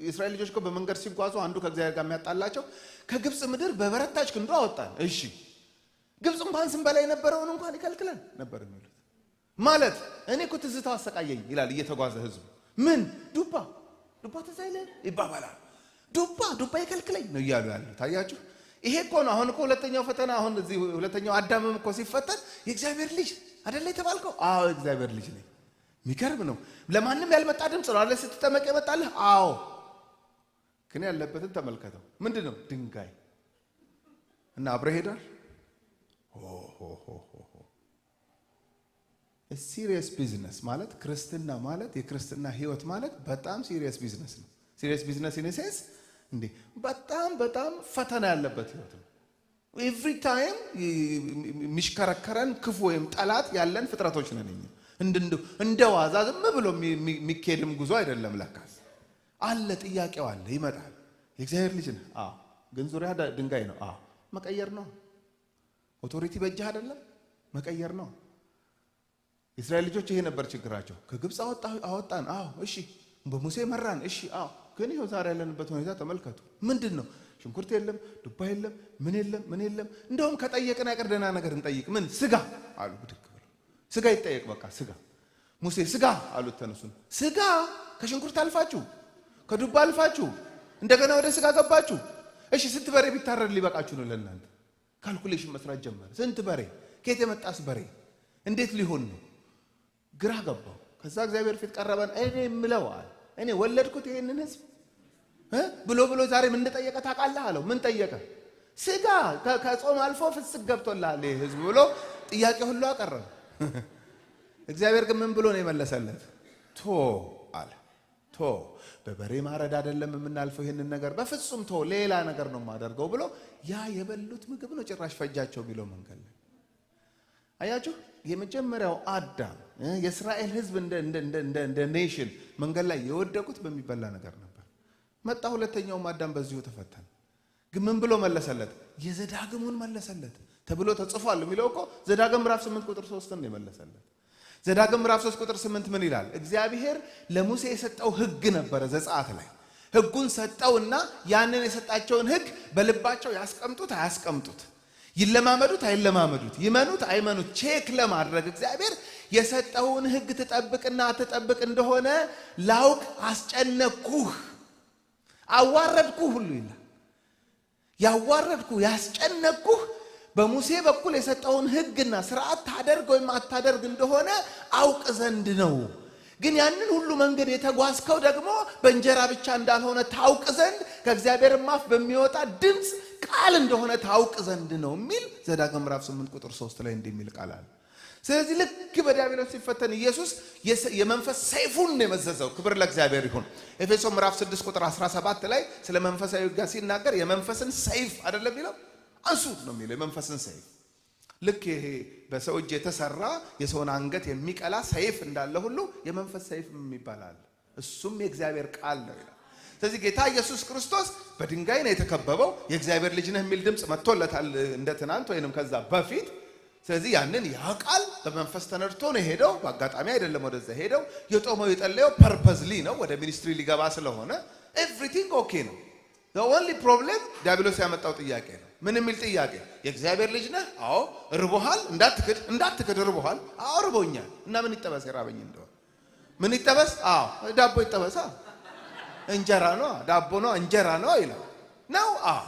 የእስራኤል ልጆች እኮ በመንገድ ሲጓዙ አንዱ ከእግዚአብሔር ጋር የሚያጣላቸው ከግብፅ ምድር በበረታች ክንዱ አወጣን። እሺ ግብፅ እንኳን ስንበላ የነበረውን እንኳን ይከልክለን ነበር የሚሉት ማለት እኔ እኮ ትዝታው አሰቃየኝ ይላል እየተጓዘ ህዝቡ። ምን ዱባ ትዝ አይልም ይባባላል። ዱባ ይከልክለኝ ነው እያሉ ያሉት። ታያችሁ፣ ይሄ እኮ ነው አሁን እኮ ሁለተኛው ፈተና። አሁን እዚህ ሁለተኛው አዳምም እኮ ሲፈተን የእግዚአብሔር ልጅ አይደለ የተባልከው? አዎ እግዚአብሔር ልጅ ነኝ። የሚገርም ነው። ለማንም ያልመጣ ድምፅ ነው አለ ስትጠመቅ የመጣልህ። አዎ ግን ያለበትን ተመልከተው። ምንድነው? ድንጋይ እና አብረህ ሄዳል። ሲሪየስ ቢዝነስ ማለት ክርስትና ማለት የክርስትና ህይወት ማለት በጣም ሲሪየስ ቢዝነስ ነው። ሲሪየስ ቢዝነስ ኢን ሴንስ እንዴ በጣም ፈተና ያለበት ህይወት ነው። ኤቭሪ ታይም ሚሽከረከረን ክፉ ወይም ጠላት ያለን ፍጥረቶች ነን እኛ። እንደ ዋዛ ዝም ብሎ የሚኬድም ጉዞ አይደለም። ለካስ አለ፣ ጥያቄው አለ፣ ይመጣል። የእግዚአብሔር ልጅ ነህ። አዎ ግን ዙሪያ ድንጋይ ነው። አዎ መቀየር ነው። ኦቶሪቲ በእጅህ አይደለም፣ መቀየር ነው። የእስራኤል ልጆች ይሄ ነበር ችግራቸው። ከግብፅ አወጣን። አዎ እሺ። በሙሴ መራን። እሺ አዎ። ግን ይኸው ዛሬ ያለንበት ሁኔታ ተመልከቱ። ምንድን ነው? ሽንኩርት የለም፣ ዱባ የለም፣ ምን የለም። እንደውም ከጠየቅን አይቀር ደህና ነገር እንጠይቅ። ምን? ስጋ አሉ። ብድግ ብለው ስጋ ይጠየቅ። በቃ ስጋ። ሙሴ ስጋ አሉት። ተነሱን። ስጋ ከሽንኩርት አልፋችሁ ከዱባ አልፋችሁ እንደገና ወደ ስጋ ገባችሁ። እሺ ስንት በሬ ቢታረድ ሊበቃችሁ ነው ለእናንተ? ካልኩሌሽን መስራት ጀመረ። ስንት በሬ? ከየት የመጣስ በሬ? እንዴት ሊሆን ነው? ግራ ገባው። ከዛ እግዚአብሔር ፊት ቀረበን። እኔ የምለው አለ እኔ ወለድኩት ይሄንን ህዝብ ብሎ ዛሬ ምን እንደጠየቀ ታውቃለህ አለው። ምን ጠየቀ? ስጋ ከጾም አልፎ ፍስክ ገብቶልሃል ይሄ ህዝብ ብሎ ጥያቄ ሁሉ አቀረበ። እግዚአብሔር ግን ምን ብሎ ነው የመለሰለት? ቶ አለ። ቶ በበሬ ማረድ አይደለም የምናልፈው ይሄንን ነገር በፍጹም ቶ፣ ሌላ ነገር ነው የማደርገው ብሎ ያ የበሉት ምግብ ነው ጭራሽ ፈጃቸው የሚለው መንገድ ላይ አያችሁ። የመጀመሪያው አዳም የእስራኤል ህዝብ እንደ ኔሽን መንገድ ላይ የወደቁት በሚበላ ነገር ነበር። መጣ ሁለተኛውም አዳም በዚሁ ተፈተነ። ግን ምን ብሎ መለሰለት? የዘዳግሙን መለሰለት ተብሎ ተጽፏል የሚለው እኮ ዘዳግም ምዕራፍ 8 ቁጥር 3 ነው የመለሰለት። ዘዳግም ምዕራፍ 3 ቁጥር 8 ምን ይላል? እግዚአብሔር ለሙሴ የሰጠው ህግ ነበረ። ዘጸአት ላይ ህጉን ሰጠውና ያንን የሰጣቸውን ህግ በልባቸው ያስቀምጡት አያስቀምጡት፣ ይለማመዱት አይለማመዱት፣ ይመኑት አይመኑት ቼክ ለማድረግ እግዚአብሔር የሰጠውን ህግ ትጠብቅና አትጠብቅ እንደሆነ ላውቅ አስጨነቅኩህ፣ አዋረድኩህ ሁሉ ይላል። ያዋረድኩህ ያስጨነቅኩህ በሙሴ በኩል የሰጠውን ህግና ስርዓት ታደርግ ወይም አታደርግ እንደሆነ አውቅ ዘንድ ነው። ግን ያንን ሁሉ መንገድ የተጓዝከው ደግሞ በእንጀራ ብቻ እንዳልሆነ ታውቅ ዘንድ ከእግዚአብሔር አፍ በሚወጣ ድምፅ ቃል እንደሆነ ታውቅ ዘንድ ነው የሚል ዘዳግም ምዕራፍ 8 ቁጥር 3 ላይ እንደሚል ቃል አለ። ስለዚህ ልክ በዲያብሎስ ሲፈተን ኢየሱስ የመንፈስ ሰይፉን ነው የመዘዘው። ክብር ለእግዚአብሔር ይሁን። ኤፌሶን ምዕራፍ 6 ቁጥር 17 ላይ ስለ መንፈሳዊ ውጊያ ሲናገር የመንፈስን ሰይፍ አይደለም የሚለው አንሱት ነው የሚለው። የመንፈስን ሰይፍ ልክ ይሄ በሰው እጅ የተሰራ የሰውን አንገት የሚቀላ ሰይፍ እንዳለ ሁሉ የመንፈስ ሰይፍ የሚባል እሱም የእግዚአብሔር ቃል ነው ይላል። ስለዚህ ጌታ ኢየሱስ ክርስቶስ በድንጋይ ነው የተከበበው። የእግዚአብሔር ልጅ ነህ የሚል ድምፅ መጥቶለታል እንደ ትናንት ወይንም ከዛ በፊት። ስለዚህ ያንን ያ ቃል በመንፈስ ተነድቶ ነው ሄደው፣ በአጋጣሚ አይደለም ወደዛ ሄደው። የጦመው የጠለየው ፐርፐዝሊ ነው፣ ወደ ሚኒስትሪ ሊገባ ስለሆነ ኤቭሪቲንግ ኦኬ ነው። the only problem ዲያብሎስ ያመጣው ጥያቄ ነው። ምን የሚል ጥያቄ? የእግዚአብሔር ልጅ ነህ? አዎ። ርቦሃል? እንዳትክድ ርቦሃል? አዎ ርቦኛል። እና ምን ይጠበስ? የራበኝ እንደሆነ ምን ይጠበስ? አዎ ዳቦ ይጠበሳ። እንጀራ ነው ዳቦ ነው እንጀራ ነው ይላል ነው። አዎ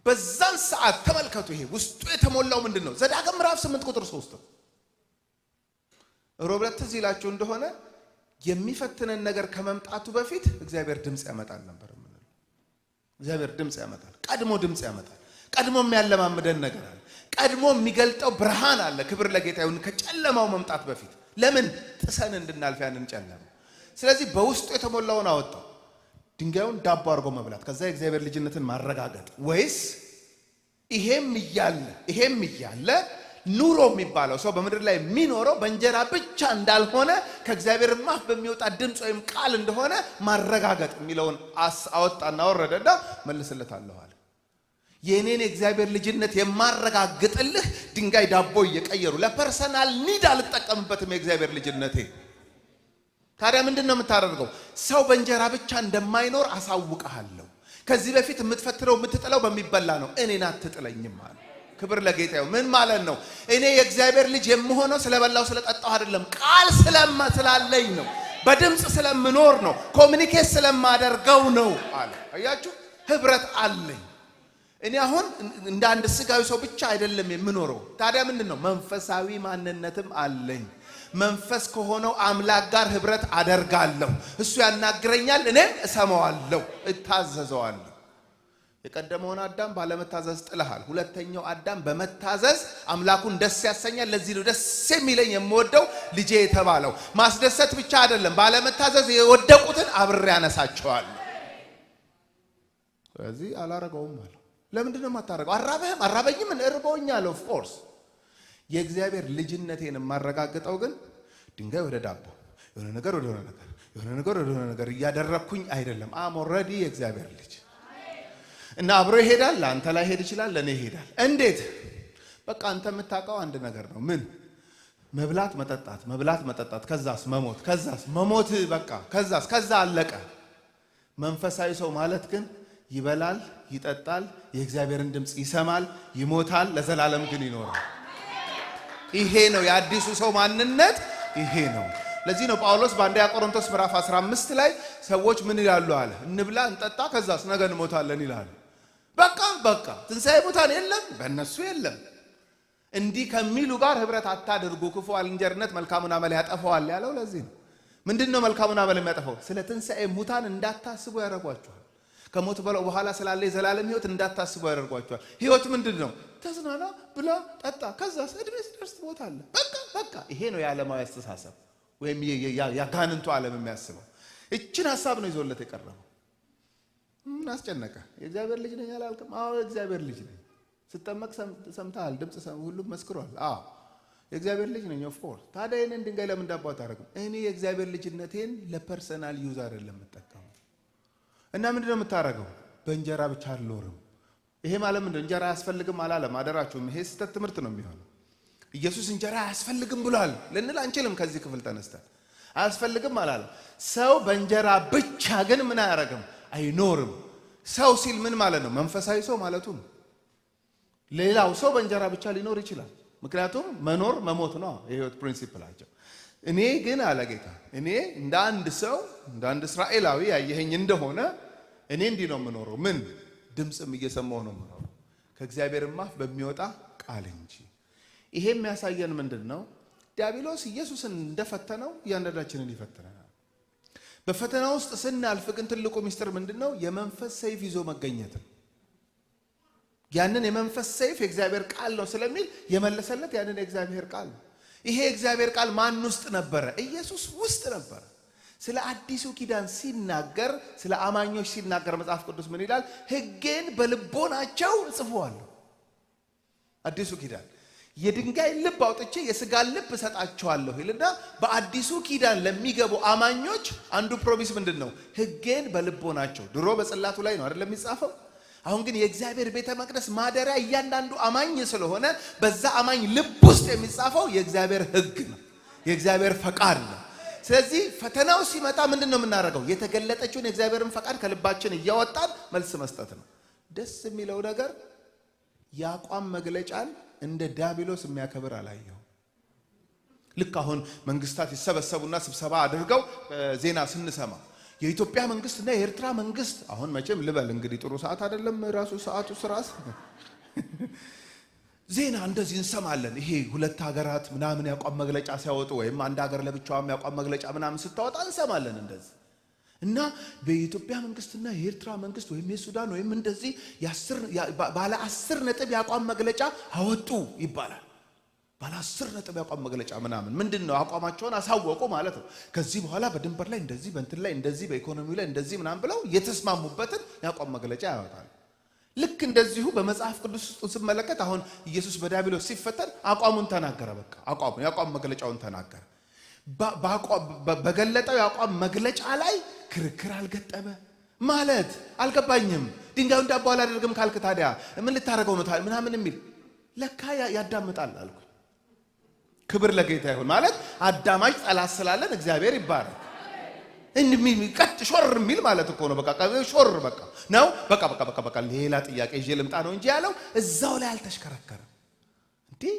በዛን ሰዓት ተመልከቱ፣ ይሄ ውስጡ የተሞላው ምንድን ነው? ዘዳግም ምዕራፍ 8 ቁጥር 3 ሮብለት ትዝ ይላችሁ እንደሆነ የሚፈትነን ነገር ከመምጣቱ በፊት እግዚአብሔር ድምፅ ያመጣል ነበር። እግዚአብሔር ድምፅ ያመጣል፣ ቀድሞ ድምፅ ያመጣል። ቀድሞ የሚያለማምደን ነገር አለ፣ ቀድሞ የሚገልጠው ብርሃን አለ። ክብር ለጌታ ይሁን። ከጨለማው መምጣት በፊት ለምን ጥሰን እንድናልፍ ያንን ጨለማ። ስለዚህ በውስጡ የተሞላውን አወጣው። ድንጋዩን ዳቦ አድርጎ መብላት፣ ከዛ የእግዚአብሔር ልጅነትን ማረጋገጥ። ወይስ ይሄም እያለ ኑሮ የሚባለው ሰው በምድር ላይ የሚኖረው በእንጀራ ብቻ እንዳልሆነ ከእግዚአብሔር አፍ በሚወጣ ድምፅ ወይም ቃል እንደሆነ ማረጋገጥ የሚለውን አወጣና ወረደና መልስለታለሁ አለ። የኔን የእግዚአብሔር ልጅነት የማረጋግጥልህ ድንጋይ ዳቦ እየቀየሩ ለፐርሰናል ኒድ አልጠቀምበትም የእግዚአብሔር ልጅነቴ። ታዲያ ምንድነው የምታደርገው? ሰው በእንጀራ ብቻ እንደማይኖር አሳውቀሃለሁ። ከዚህ በፊት የምትፈትረው የምትጥለው በሚበላ ነው። እኔን አትጥለኝም አለ። ክብር ለጌታ ይሁን። ምን ማለት ነው? እኔ የእግዚአብሔር ልጅ የምሆነው ስለበላው ስለጠጣው አይደለም፣ ቃል ስላለኝ ነው። በድምፅ ስለምኖር ነው። ኮሚኒኬት ስለማደርገው ነው አለ። አያችሁ፣ ህብረት አለኝ። እኔ አሁን እንደ አንድ ስጋዊ ሰው ብቻ አይደለም የምኖረው። ታዲያ ምንድነው? መንፈሳዊ ማንነትም አለኝ። መንፈስ ከሆነው አምላክ ጋር ህብረት አደርጋለሁ። እሱ ያናግረኛል፣ እኔም እሰማዋለሁ፣ እታዘዘዋለሁ። የቀደመውን አዳም ባለመታዘዝ ጥለሃል። ሁለተኛው አዳም በመታዘዝ አምላኩን ደስ ያሰኛል። ለዚህ ነው ደስ የሚለኝ የምወደው ልጄ የተባለው። ማስደሰት ብቻ አይደለም፣ ባለመታዘዝ የወደቁትን አብሬ ያነሳቸዋለሁ። ስለዚህ አላረገውም አለ። ለምንድን ነው የማታረገው? አራበህም አራበኝም እርቦኛል። ኦፍ ኮርስ የእግዚአብሔር ልጅነቴን የማረጋግጠው ግን ድንጋይ ወደ ዳቦ፣ የሆነ ነገር ወደ ሆነ ነገር፣ የሆነ ነገር ወደ ሆነ ነገር እያደረኩኝ አይደለም። አም ኦልሬዲ የእግዚአብሔር ልጅ እና አብሮ ይሄዳል። ለአንተ ላይ ሄድ ይችላል፣ ለኔ ይሄዳል። እንዴት? በቃ አንተ የምታውቀው አንድ ነገር ነው። ምን? መብላት መጠጣት፣ መብላት መጠጣት፣ ከዛስ መሞት፣ ከዛስ መሞት። በቃ ከዛስ ከዛ አለቀ። መንፈሳዊ ሰው ማለት ግን ይበላል፣ ይጠጣል፣ የእግዚአብሔርን ድምፅ ይሰማል፣ ይሞታል፣ ለዘላለም ግን ይኖራል። ይሄ ነው የአዲሱ ሰው ማንነት፣ ይሄ ነው። ለዚህ ነው ጳውሎስ በአንደኛ ቆሮንቶስ ምዕራፍ 15 ላይ ሰዎች ምን ይላሉ አለ? እንብላ እንጠጣ፣ ከዛስ ነገ እንሞታለን ይላሉ። በቃ ትንሣኤ ሙታን የለም፣ በእነሱ የለም። እንዲህ ከሚሉ ጋር ህብረት አታድርጉ፣ ክፉ ባልንጀርነት መልካሙን አመል ያጠፋዋል ያለው ለዚህ ነው። ምንድነው መልካሙን አመል የሚያጠፋው? ስለ ትንሣኤ ሙታን እንዳታስቡ ያደርጓቸዋል። ከሞት በኋላ ስላለ የዘላለም ህይወት እንዳታስቡ ያደርጓቸዋል። ህይወት ምንድነው? ተዝናና፣ ብላ፣ ጠጣ፣ ከዛስ እድሜ ሲደርስ ትሞታለህ። በቃ ይሄ ነው የዓለማዊ አስተሳሰብ ወይም ያጋንንቱ ዓለም የሚያስበው። እችን ሐሳብ ነው ይዞለት የቀረበው። ምን አስጨነቀ? የእግዚአብሔር ልጅ ነኝ አላልክም? አዎ የእግዚአብሔር ልጅ ነኝ። ስትጠመቅ ሰምተሃል፣ ድምጽ ሁሉም መስክሯል። አዎ የእግዚአብሔር ልጅ ነኝ። ኦፍ ኮርስ። ታዲያ ይሄንን ድንጋይ ለምን ዳቦ አታረግም? እኔ የእግዚአብሔር ልጅነቴን ለፐርሰናል ዩዝ አይደለም የምጠቀመው። እና ምንድነው የምታረገው? በእንጀራ ብቻ አልኖርም። ይሄ ማለት ምንድነው? እንጀራ አያስፈልግም አላለም። አደራችሁም፣ ይሄ ስህተት ትምህርት ነው የሚሆነው። ኢየሱስ እንጀራ አያስፈልግም ብሏል ልንል አንችልም። ከዚህ ክፍል ተነስተን አያስፈልግም አላለም። ሰው በእንጀራ ብቻ ግን ምን አያረግም? አይኖርም። ሰው ሲል ምን ማለት ነው? መንፈሳዊ ሰው ማለቱ ነው። ሌላው ሰው በእንጀራ ብቻ ሊኖር ይችላል። ምክንያቱም መኖር መሞት ነው የህይወት ፕሪንሲፕላቸው። እኔ ግን አለ ጌታ፣ እኔ እንደ አንድ ሰው እንደ አንድ እስራኤላዊ ያየኸኝ እንደሆነ እኔ እንዲህ ነው የምኖረው። ምን? ድምፅም እየሰማሁ ነው የምኖረው፣ ከእግዚአብሔርም አፍ በሚወጣ ቃል እንጂ። ይሄ የሚያሳየን ምንድን ነው? ዲያብሎስ ኢየሱስን እንደፈተነው እያንዳንዳችንን ይፈትነናል። በፈተና ውስጥ ስናልፍ ግን ትልቁ ሚስጥር ምንድን ነው? የመንፈስ ሰይፍ ይዞ መገኘት። ያንን የመንፈስ ሰይፍ የእግዚአብሔር ቃል ነው ስለሚል የመለሰለት ያንን የእግዚአብሔር ቃል ነው። ይሄ የእግዚአብሔር ቃል ማን ውስጥ ነበረ? ኢየሱስ ውስጥ ነበረ። ስለ አዲሱ ኪዳን ሲናገር፣ ስለ አማኞች ሲናገር መጽሐፍ ቅዱስ ምን ይላል? ሕጌን በልቦናቸው እጽፈዋለሁ። አዲሱ ኪዳን የድንጋይ ልብ አውጥቼ የሥጋ ልብ እሰጣቸዋለሁ ይልና በአዲሱ ኪዳን ለሚገቡ አማኞች አንዱ ፕሮሚስ ምንድን ነው? ሕጌን በልቦናቸው። ድሮ በጽላቱ ላይ ነው አይደለም የሚጻፈው። አሁን ግን የእግዚአብሔር ቤተ መቅደስ ማደሪያ እያንዳንዱ አማኝ ስለሆነ በዛ አማኝ ልብ ውስጥ የሚጻፈው የእግዚአብሔር ሕግ ነው፣ የእግዚአብሔር ፈቃድ ነው። ስለዚህ ፈተናው ሲመጣ ምንድን ነው የምናደርገው? የተገለጠችውን የእግዚአብሔርን ፈቃድ ከልባችን እያወጣን መልስ መስጠት ነው። ደስ የሚለው ነገር የአቋም መግለጫን እንደ ዲያብሎስ የሚያከብር አላየው። ልክ አሁን መንግስታት ይሰበሰቡና ስብሰባ አድርገው ዜና ስንሰማ የኢትዮጵያ መንግስትና የኤርትራ መንግስት፣ አሁን መቼም ልበል እንግዲህ ጥሩ ሰዓት አይደለም ራሱ ሰዓቱ ስራስ ዜና እንደዚህ እንሰማለን። ይሄ ሁለት ሀገራት ምናምን ያቋም መግለጫ ሲያወጡ ወይም አንድ ሀገር ለብቻዋም ያቋም መግለጫ ምናምን ስታወጣ እንሰማለን እንደዚህ። እና በኢትዮጵያ መንግስትና የኤርትራ መንግስት ወይም የሱዳን ወይም እንደዚህ ባለ 10 ነጥብ ያቋም መግለጫ አወጡ ይባላል። ባለ 10 ነጥብ ያቋም መግለጫ ምናምን ምንድነው? አቋማቸውን አሳወቁ ማለት ነው። ከዚህ በኋላ በድንበር ላይ እንደዚህ፣ በእንትን ላይ እንደዚህ፣ በኢኮኖሚው ላይ እንደዚህ ምናምን ብለው የተስማሙበትን ያቋም መግለጫ ያወጣል። ልክ እንደዚሁ በመጽሐፍ ቅዱስ ውስጥ ስመለከት አሁን ኢየሱስ በዲያብሎስ ሲፈተን አቋሙን ተናገረ። በቃ ያቋም መግለጫውን ተናገረ። በገለጠው ያቋም መግለጫ ላይ ክርክር አልገጠመ ማለት አልገባኝም። ድንጋዩን ዳቦ አላደርግም ካልክ ታዲያ ምን ልታረገው ነው ምናምን የሚል ለካ ያዳምጣል አልኩ። ክብር ለጌታ ይሁን። ማለት አዳማጭ ጠላት ስላለን እግዚአብሔር ይባረክ። ቀጥ ሾር የሚል ማለት እኮ ነው። በቃ ሾር በቃ ነው። በቃ ሌላ ጥያቄ ይዤ ልምጣ ነው እንጂ ያለው እዛው ላይ አልተሽከረከረም።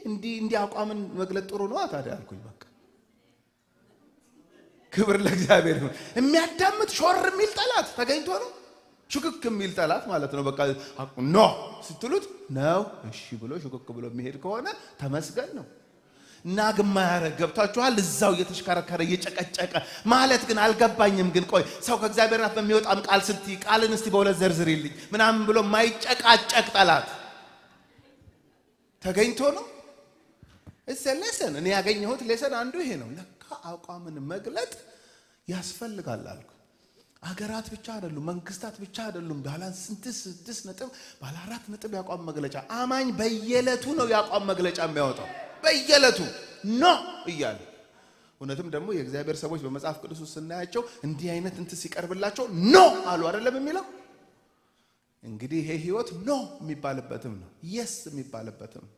እንዲህ አቋምን መግለጥ ጥሩ ነው ታዲያ አልኩኝ። በቃ ክብር ለእግዚአብሔር ይሁን። የሚያዳምጥ ሾር የሚል ጠላት ተገኝቶ ነው። ሽክክ የሚል ጠላት ማለት ነው። በቃ ኖ ስትሉት ነው እሺ ብሎ ሽክክ ብሎ የሚሄድ ከሆነ ተመስገን ነው። ናግማ ያረግ ገብታችኋል እዛው እየተሽከረከረ እየጨቀጨቀ ማለት ግን አልገባኝም ግን ቆይ ሰው ከእግዚአብሔር አፍ በሚወጣም ቃል ስትይ ቃልን እስቲ በሁለት ዘርዝሪልኝ ምናምን ብሎ ማይጨቃጨቅ ጠላት ተገኝቶ ነው እዚህ ለሰን እኔ ያገኘሁት ለሰን አንዱ ይሄ ነው ለካ አቋምን መግለጥ ያስፈልጋል አልኩ አገራት ብቻ አይደሉም መንግስታት ብቻ አይደሉም ባላንስ 6 ነጥብ ባለ 4 ነጥብ ያቋም መግለጫ አማኝ በየለቱ ነው ያቋም መግለጫ የሚያወጣው በየለቱ ኖ ይያል እውነትም ደግሞ የእግዚአብሔር ሰዎች በመጽሐፍ ቅዱስ ውስጥ ስናያቸው እንዲህ አይነት እንት ሲቀርብላቸው ኖ አሉ አይደለም የሚለው እንግዲህ ይሄ ህይወት ኖ የሚባልበትም ነው የስ የሚባልበትም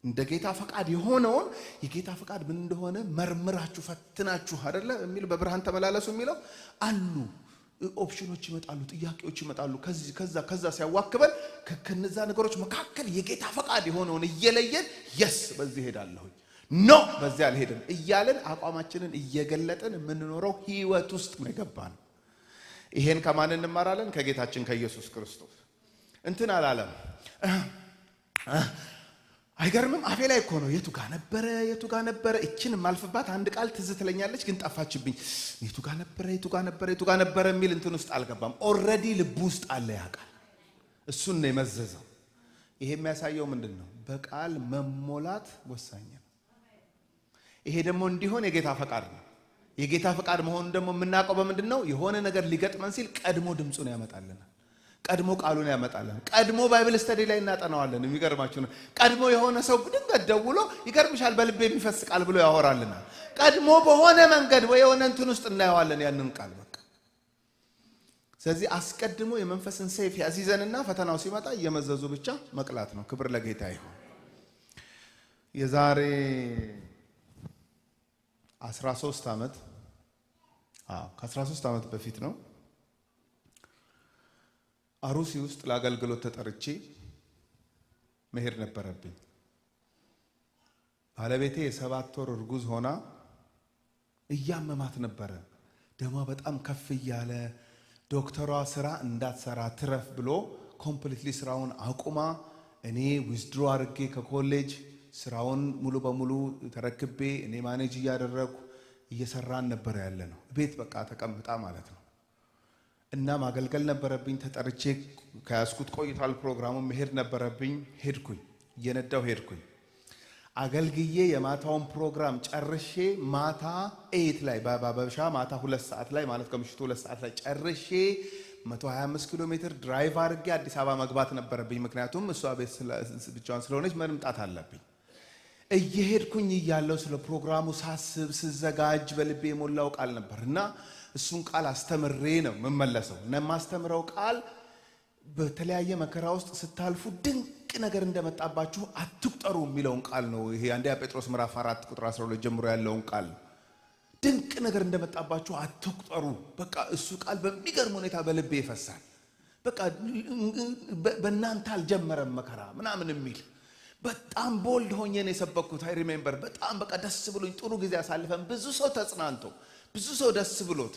እንደ ጌታ ፈቃድ የሆነውን የጌታ ፈቃድ ምን እንደሆነ መርምራችሁ ፈትናችሁ አይደለ የሚል በብርሃን ተመላለሱ የሚለው አሉ ኦፕሽኖች ይመጣሉ ጥያቄዎች ይመጣሉ ከዛ ሲያዋክበን ከነዛ ነገሮች መካከል የጌታ ፈቃድ የሆነውን እየለየን የስ በዚህ ሄዳለሁ ኖ በዚህ አልሄድም እያለን አቋማችንን እየገለጠን የምንኖረው ህይወት ውስጥ ነው የገባን ይሄን ከማን እንማራለን ከጌታችን ከኢየሱስ ክርስቶስ እንትን አላለም አይገርምም አፌ ላይ እኮ ነው የቱ ጋር ነበረ እቺን ማልፈባት አንድ ቃል ትዝ ትለኛለች ግን ጠፋችብኝ የቱ ጋር ነበረ የሚል እንትን ውስጥ አልገባም ኦሬዲ ልብ ውስጥ አለ ያቃል እሱን ነው የመዘዘው ይሄ የሚያሳየው ምንድነው በቃል መሞላት ወሳኝ ነው ይሄ ደግሞ እንዲሆን የጌታ ፈቃድ ነው የጌታ ፈቃድ መሆኑ ደግሞ የምናውቀው በምንድነው የሆነ ነገር ሊገጥመን ሲል ቀድሞ ድምጹን ያመጣልናል ቀድሞ ቃሉን ያመጣልን ቀድሞ ባይብል ስተዲ ላይ እናጠናዋለን የሚገርማችሁ ነው ቀድሞ የሆነ ሰው ድንገት ደውሎ ይገርምሻል በልቤ የሚፈስ ቃል ብሎ ያወራልናል ቀድሞ በሆነ መንገድ ወይ የሆነ እንትን ውስጥ እናየዋለን ያንን ቃል በቃ ስለዚህ አስቀድሞ የመንፈስን ሰይፍ ያዚዘንና ፈተናው ሲመጣ እየመዘዙ ብቻ መቅላት ነው ክብር ለጌታ ይሁን የዛሬ 13 ዓመት ከ13 ዓመት በፊት ነው አሩሲ ውስጥ ለአገልግሎት ተጠርቼ መሄድ ነበረብኝ ባለቤቴ የ7 ወር እርጉዝ ሆና እያመማት ነበረ ደሟ በጣም ከፍ ይያለ ዶክተሯ ስራ እንዳትሰራ ትረፍ ብሎ ኮምፕሊትሊ ስራውን አቁማ እኔ ዊዝድሮ አድርጌ ከኮሌጅ ስራውን ሙሉ በሙሉ ተረክቤ እኔ ማኔጅ እያደረኩ እየሰራን ነበር ያለነው ቤት በቃ ተቀምጣ ማለት ነው እና ማገልገል ነበረብኝ ተጠርቼ ከያስኩት ቆይቷል ፕሮግራሙ መሄድ ነበረብኝ ሄድኩኝ እየነዳው ሄድኩኝ አገልግዬ የማታውን ፕሮግራም ጨርሼ ማታ 8 ላይ ባባበሻ ማታ 2 ሰዓት ላይ ማለት ከምሽቱ 2 ሰዓት ላይ ጨርሼ 125 ኪሎ ሜትር ድራይቭ አድርጌ አዲስ አበባ መግባት ነበረብኝ ምክንያቱም እሷ ቤት ብቻዋን ስለሆነች መምጣት አለብኝ እየሄድኩኝ እያለው ስለ ፕሮግራሙ ሳስብ ስዘጋጅ በልቤ ሞላው ቃል ነበርና እሱን ቃል አስተምሬ ነው መመለሰው እና ማስተምረው ቃል በተለያየ መከራ ውስጥ ስታልፉ ድንቅ ነገር እንደመጣባችሁ አትቁጠሩ የሚለውን ቃል ነው ይሄ አንደኛ ጴጥሮስ ምዕራፍ 4 ቁጥር 12 ጀምሮ ያለውን ቃል ድንቅ ነገር እንደመጣባችሁ አትቁጠሩ በቃ እሱ ቃል በሚገርም ሁኔታ በልቤ ይፈሳል በቃ በእናንተ አልጀመረም መከራ ምናምን የሚል በጣም ቦልድ ሆኜ ነው የሰበኩት አይ ሪሜምበር በጣም በቃ ደስ ብሎኝ ጥሩ ጊዜ አሳልፈን ብዙ ሰው ተጽናንቶ ብዙ ሰው ደስ ብሎት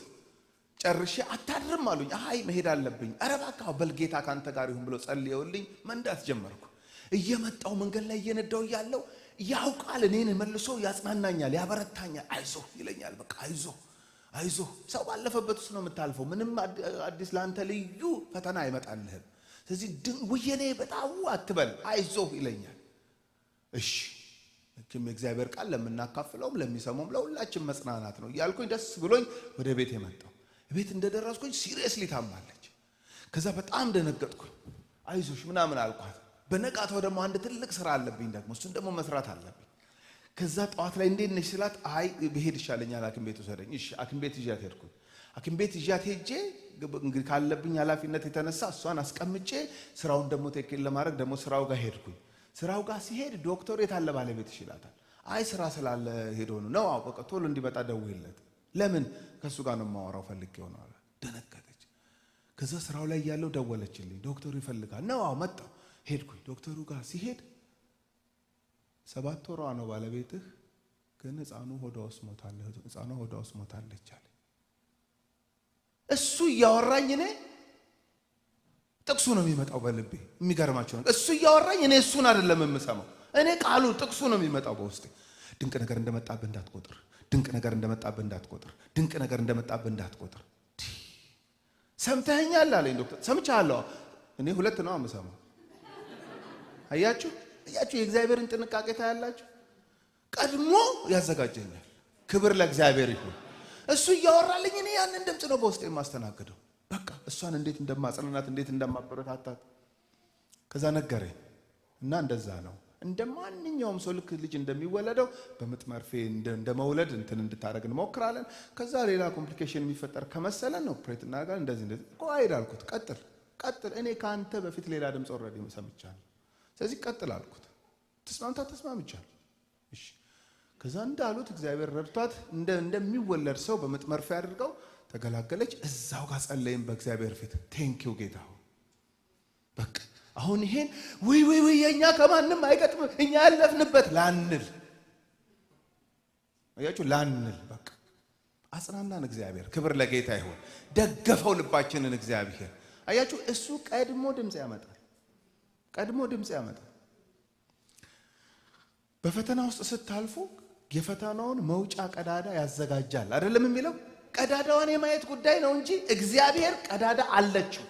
ጨርሼ አታድርም አሉኝ አይ መሄድ አለብኝ ኧረ እባክህ በልጌታ ካንተ ጋር ይሁን ብሎ ጸልየውልኝ መንዳት ጀመርኩ እየመጣው መንገድ ላይ እየነዳው ያለው ያውቃል እኔን መልሶ ያጽናናኛል ያበረታኛል አይዞህ ይለኛል በቃ አይዞህ ሰው ባለፈበት ውስጥ ነው የምታልፈው ምንም አዲስ ላንተ ልዩ ፈተና አይመጣልህም ስለዚህ ወየኔ በጣም አትበል አይዞህ ይለኛል እሺ ለኪም እግዚአብሔር ቃል ለምናካፍለውም ለሚሰሙም ለሁላችን መጽናናት ነው ያልኩኝ ደስ ብሎኝ ወደ ቤት የመጣው ቤት እንደደረስኩኝ ሲሪየስሊ ታማለች ከዛ በጣም ደነገጥኩኝ አይዞሽ ምናምን አልኳት በነቃታው ደግሞ አንድ ትልቅ ስራ አለብኝ ደግሞ እሱን ደግሞ መስራት አለብኝ ከዛ ጧት ላይ እንዴት ነሽ ስላት አይ ብሄድ ይሻለኛል አክም ቤት ወሰደኝ እሺ አክም ቤት ይዣት ሄድኩኝ አክም ቤት ይዣት ሄጄ እንግዲህ ካለብኝ ኃላፊነት የተነሳ እሷን አስቀምጬ ስራውን ደግሞ ተከል ለማድረግ ደግሞ ስራው ጋር ሄድኩኝ ስራው ጋር ሲሄድ ዶክተር የታለ ባለቤትሽ ይላታል አይ ስራ ስላለ ሄዶ ነው አው በቃ ቶሎ እንዲመጣ ደውይለት ለምን ከሱ ጋር ነው ማወራው ፈልጌው ነው አለ ደነገጠች ከዛ ስራው ላይ ያለው ደወለችልኝ ዶክተሩ ይፈልጋል ነው አው መጣው ሄድኩኝ ዶክተሩ ጋር ሲሄድ 7 ወሯ ነው ባለቤትህ ግን ህፃኑ ሆዷ ውስጥ ሞታለች አለ እሱ ያወራኝ እኔ ጥቅሱ ነው የሚመጣው በልቤ የሚገርማችሁ ነው እሱ ያወራኝ እኔ እሱን አይደለም የምሰማው እኔ ቃሉ ጥቅሱ ነው የሚመጣው በውስጤ። ድንቅ ነገር እንደመጣብህ እንዳትቆጥር፣ ድንቅ ነገር እንደመጣብህ እንዳትቆጥር፣ ድንቅ ነገር እንደመጣብህ እንዳትቆጥር። ሰምተኸኛል አለኝ ዶክተር። ሰምቻለሁ። እኔ ሁለት ነው የምሰማው። አያችሁ የእግዚአብሔርን ጥንቃቄ ታያላችሁ። ቀድሞ ያዘጋጀኛል። ክብር ለእግዚአብሔር ይሁን። እሱ እያወራልኝ እኔ ያንን ድምፅ ነው በውስጤ የማስተናግደው። በቃ እሷን እንዴት እንደማጽናናት እንዴት እንደማበረታታት ከዛ ነገረኝ። እና እንደዛ ነው እንደ ማንኛውም ሰው ልክ ልጅ እንደሚወለደው በምጥ መርፌ እንደመውለድ እንትን እንድታረግ እንሞክራለን። ከዛ ሌላ ኮምፕሊኬሽን የሚፈጠር ከመሰለን ነው ኦፕሬት እናደርጋለን። እንደዚህ ቆይ አልኩት። ቀጥል እኔ ካንተ በፊት ሌላ ድምፅ ኦልሬዲ ሰምቻለሁ። ስለዚህ ቀጥል አልኩት። ተስማምቻለሁ። እሺ ከዛ እንዳሉት እግዚአብሔር ረድቷት እንደሚወለድ ሰው በምጥ መርፌ አድርገው ተገላገለች። እዛው ጋር ጸለይን በእግዚአብሔር ፊት። ቴንኪው ጌታ ሆይ በቃ አሁን ይሄን ወይ የኛ ከማንም አይገጥም እኛ ያለፍንበት ላንል። አያችሁ ላንል በቃ አጽናናን እግዚአብሔር። ክብር ለጌታ ይሁን። ደገፈው ልባችንን እግዚአብሔር። አያችሁ እሱ ቀድሞ ድምጽ ያመጣል። በፈተና ውስጥ ስታልፉ የፈተናውን መውጫ ቀዳዳ ያዘጋጃል አይደለም የሚለው? ቀዳዳዋን የማየት ጉዳይ ነው እንጂ እግዚአብሔር ቀዳዳ አለችው፣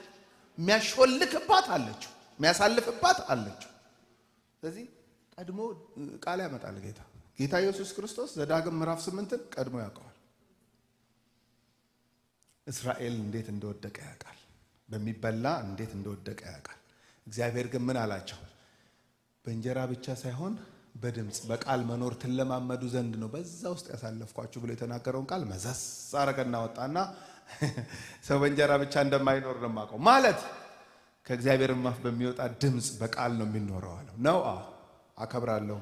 የሚያሾልክባት አለችው፣ የሚያሳልፍባት አለችው። ስለዚህ ቀድሞ ቃል ያመጣል ጌታ ኢየሱስ ክርስቶስ። ዘዳግም ምዕራፍ 8 ቀድሞ ያውቀዋል። እስራኤል እንዴት እንደወደቀ ያውቃል። በሚበላ እንዴት እንደወደቀ ያውቃል። እግዚአብሔር ግን ምን አላቸው? በእንጀራ ብቻ ሳይሆን በድምጽ በቃል መኖር ትለማመዱ ዘንድ ነው በዛ ውስጥ ያሳለፍኳችሁ ብሎ የተናገረውን ቃል መዘዝ አረገና ወጣና ሰው በእንጀራ ብቻ እንደማይኖር ነው የማውቀው ማለት ከእግዚአብሔር አፍ በሚወጣ ድምጽ በቃል ነው የሚኖረው አለው። ነው አከብራለሁ፣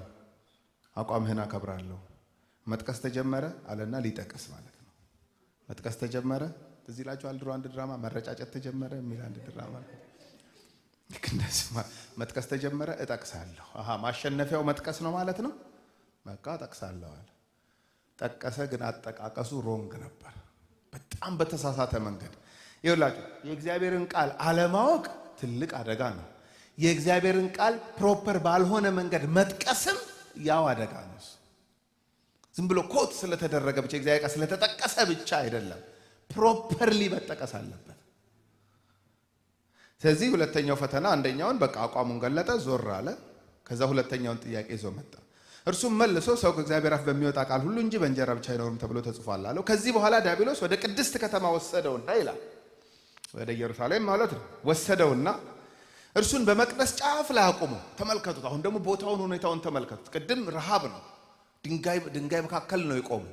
አቋምህን አከብራለሁ። መጥቀስ ተጀመረ አለና ሊጠቅስ ማለት ነው። መጥቀስ ተጀመረ። እዚህ ላችሁ ድሮ አንድ ድራማ መረጫጨት ተጀመረ የሚል አንድ ድራማ መጥቀስ ተጀመረ። እጠቅሳለሁ። ማሸነፊያው መጥቀስ ነው ማለት ነው። በቃ እጠቅሳለሁ አለ። ጠቀሰ፣ ግን አጠቃቀሱ ሮንግ ነበር። በጣም በተሳሳተ መንገድ። ይኸውላችሁ የእግዚአብሔርን ቃል አለማወቅ ትልቅ አደጋ ነው። የእግዚአብሔርን ቃል ፕሮፐር ባልሆነ መንገድ መጥቀስም ያው አደጋ ነው። ዝም ብሎ ኮት ስለተደረገ ብቻ የእግዚአብሔር ቃል ስለተጠቀሰ ብቻ አይደለም፣ ፕሮፐርሊ መጠቀስ አለበት። ስለዚህ ሁለተኛው ፈተና አንደኛውን በቃ አቋሙን ገለጠ፣ ዞር አለ። ከዛ ሁለተኛውን ጥያቄ ይዞ መጣ። እርሱም መልሶ ሰው ከእግዚአብሔር አፍ በሚወጣ ቃል ሁሉ እንጂ በእንጀራ ብቻ አይኖርም ተብሎ ተጽፏል አለው። ከዚህ በኋላ ዲያብሎስ ወደ ቅድስት ከተማ ወሰደውና ይላል ወደ ኢየሩሳሌም ማለት ነው ወሰደውና እርሱን በመቅደስ ጫፍ ላይ አቆመው። ተመልከቱት። አሁን ደግሞ ቦታውን ሁኔታውን ተመልከቱት። ቅድም ረሃብ ነው፣ ድንጋይ መካከል ነው የቆመው።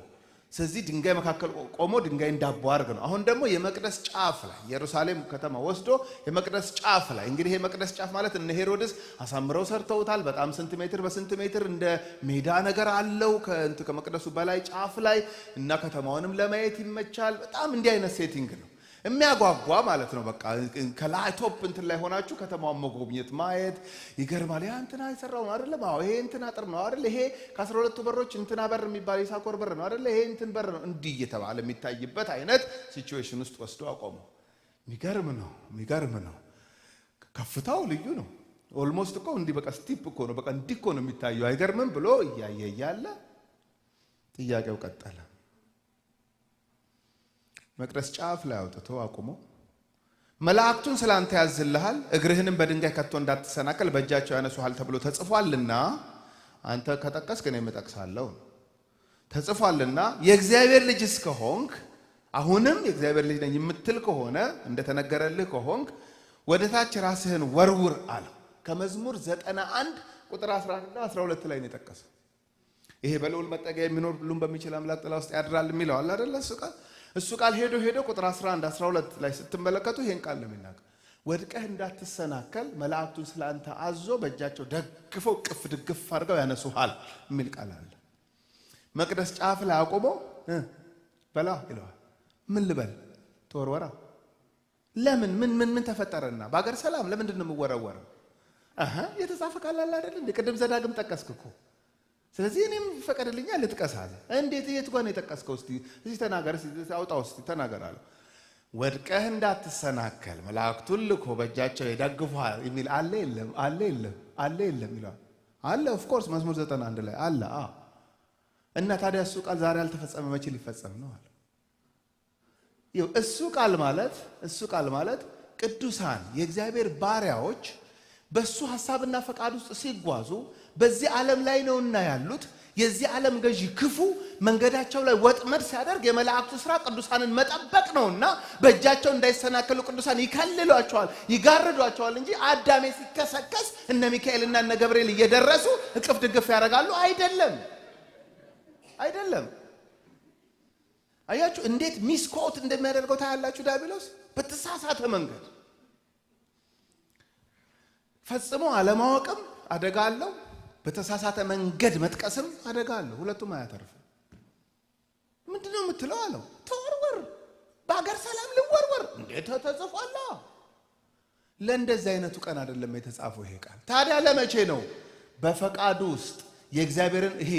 ስለዚህ ድንጋይ መካከል ቆሞ ድንጋይ እንዳቦ አድርግ ነው። አሁን ደግሞ የመቅደስ ጫፍ ላይ ኢየሩሳሌም ከተማ ወስዶ የመቅደስ ጫፍ ላይ እንግዲህ የመቅደስ ጫፍ ማለት እነ ሄሮድስ አሳምረው ሰርተውታል። በጣም ሴንቲሜትር በሴንቲሜትር እንደ ሜዳ ነገር አለው ከመቅደሱ በላይ ጫፍ ላይ እና ከተማውንም ለማየት ይመቻል። በጣም እንዲህ አይነት ሴቲንግ ነው የሚያጓጓ ማለት ነው። በቃ ከላይ ቶፕ እንትን ላይ ሆናችሁ ከተማውን መጎብኘት ማየት ይገርማል። ያ እንትና የሰራው ነው አይደለም? አዎ ይሄ እንትና አጥር ነው አይደል? ይሄ ከ12ቱ በሮች እንትና በር የሚባል የሳኮር በር ነው አይደል? ይሄ እንትን በር ነው እንዲህ እየተባለ የሚታይበት አይነት ሲቹዌሽን ውስጥ ወስዶ አቆመው። የሚገርም ነው። ከፍታው ልዩ ነው። ኦልሞስት እኮ እንዲህ በቃ ስቲፕ እኮ ነው። በቃ እንዲህ እኮ ነው የሚታየው። አይገርምም ብሎ እያየ እያለ ጥያቄው ቀጠለ። መቅደስ ጫፍ ላይ አውጥቶ አቁሞ መላእክቱን ስላንተ ያዝልሃል፣ እግርህንም በድንጋይ ከቶ እንዳትሰናከል በእጃቸው ያነሱሃል ተብሎ ተጽፏልና አንተ ከጠቀስክ እኔም እጠቅሳለሁ። ተጽፏልና የእግዚአብሔር ልጅ እስከሆንክ አሁንም የእግዚአብሔር ልጅ ነኝ የምትል ከሆነ እንደተነገረልህ ከሆንክ ወደ ታች ራስህን ወርውር አለው። ከመዝሙር 91 ቁጥር 11 እና 12 ላይ ነው የጠቀሰው። ይሄ በልዑል መጠጊያ የሚኖር ሁሉም በሚችል አምላክ ጥላ ውስጥ ያድራል የሚለው አለ አይደል? እሱ ቃል ሄዶ ቁጥር 11 12 ላይ ስትመለከቱ ይሄን ቃል ነው የሚናገር። ወድቀህ እንዳትሰናከል መላእክቱን ስላንተ አዞ በእጃቸው ደግፈው ቅፍ ድግፍ አድርገው ያነሱሃል የሚል ቃል አለ። መቅደስ ጫፍ ላይ አቆሞ በላ ይለዋል። ምን ልበል? ተወርወራ። ለምን? ምን ተፈጠረና? በአገር ሰላም ለምንድን ነው የምወረወረው? የተጻፈ ቃል አለ አይደል? እንደ ቅድም ዘዳግም ጠቀስክ እኮ። ስለዚህ እኔም ፈቀድልኛል ልጥቀስ አለ። እንዴት? የት ጋር ነው የጠቀስከው? እስቲ ተናገር፣ አውጣው፣ እስቲ ተናገር አለ። ወድቀህ እንዳትሰናከል መላእክቱን ልኮ በእጃቸው ይደግፉሃል የሚል አለ የለም? አለ የለም? አለ የለም ይላል። አለ። ኦፍ ኮርስ መዝሙር 91 ላይ አለ። እና ታዲያ እሱ ቃል ዛሬ አልተፈጸመ መቼ ሊፈጸም ነው አለ። እሱ ቃል ማለት ቅዱሳን የእግዚአብሔር ባሪያዎች በሱ ሐሳብና ፈቃድ ውስጥ ሲጓዙ በዚህ ዓለም ላይ ነውና ያሉት የዚህ ዓለም ገዢ ክፉ መንገዳቸው ላይ ወጥመድ ሲያደርግ የመላእክቱ ሥራ ቅዱሳንን መጠበቅ ነውና በእጃቸው እንዳይሰናከሉ ቅዱሳን ይከልሏቸዋል፣ ይጋርዷቸዋል እንጂ አዳሜ ሲከሰከስ እነ ሚካኤልና እነ ገብርኤል እየደረሱ እቅፍ ድግፍ ያደርጋሉ አይደለም። አያችሁ እንዴት ሚስኮት እንደሚያደርገው ታያላችሁ። ዲያብሎስ በተሳሳተ መንገድ ፈጽሞ አለማወቅም አደጋ አለው፣ በተሳሳተ መንገድ መጥቀስም አደጋ አለው። ሁለቱም አያተርፍም። ምንድነው የምትለው አለው። ተወርወር፣ በአገር ሰላም ልወርወር እንዴት ተጽፏል? ለእንደዚህ አይነቱ ቀን አይደለም የተጻፈው ይሄ ቃል። ታዲያ ለመቼ ነው? በፈቃዱ ውስጥ የእግዚአብሔርን ይሄ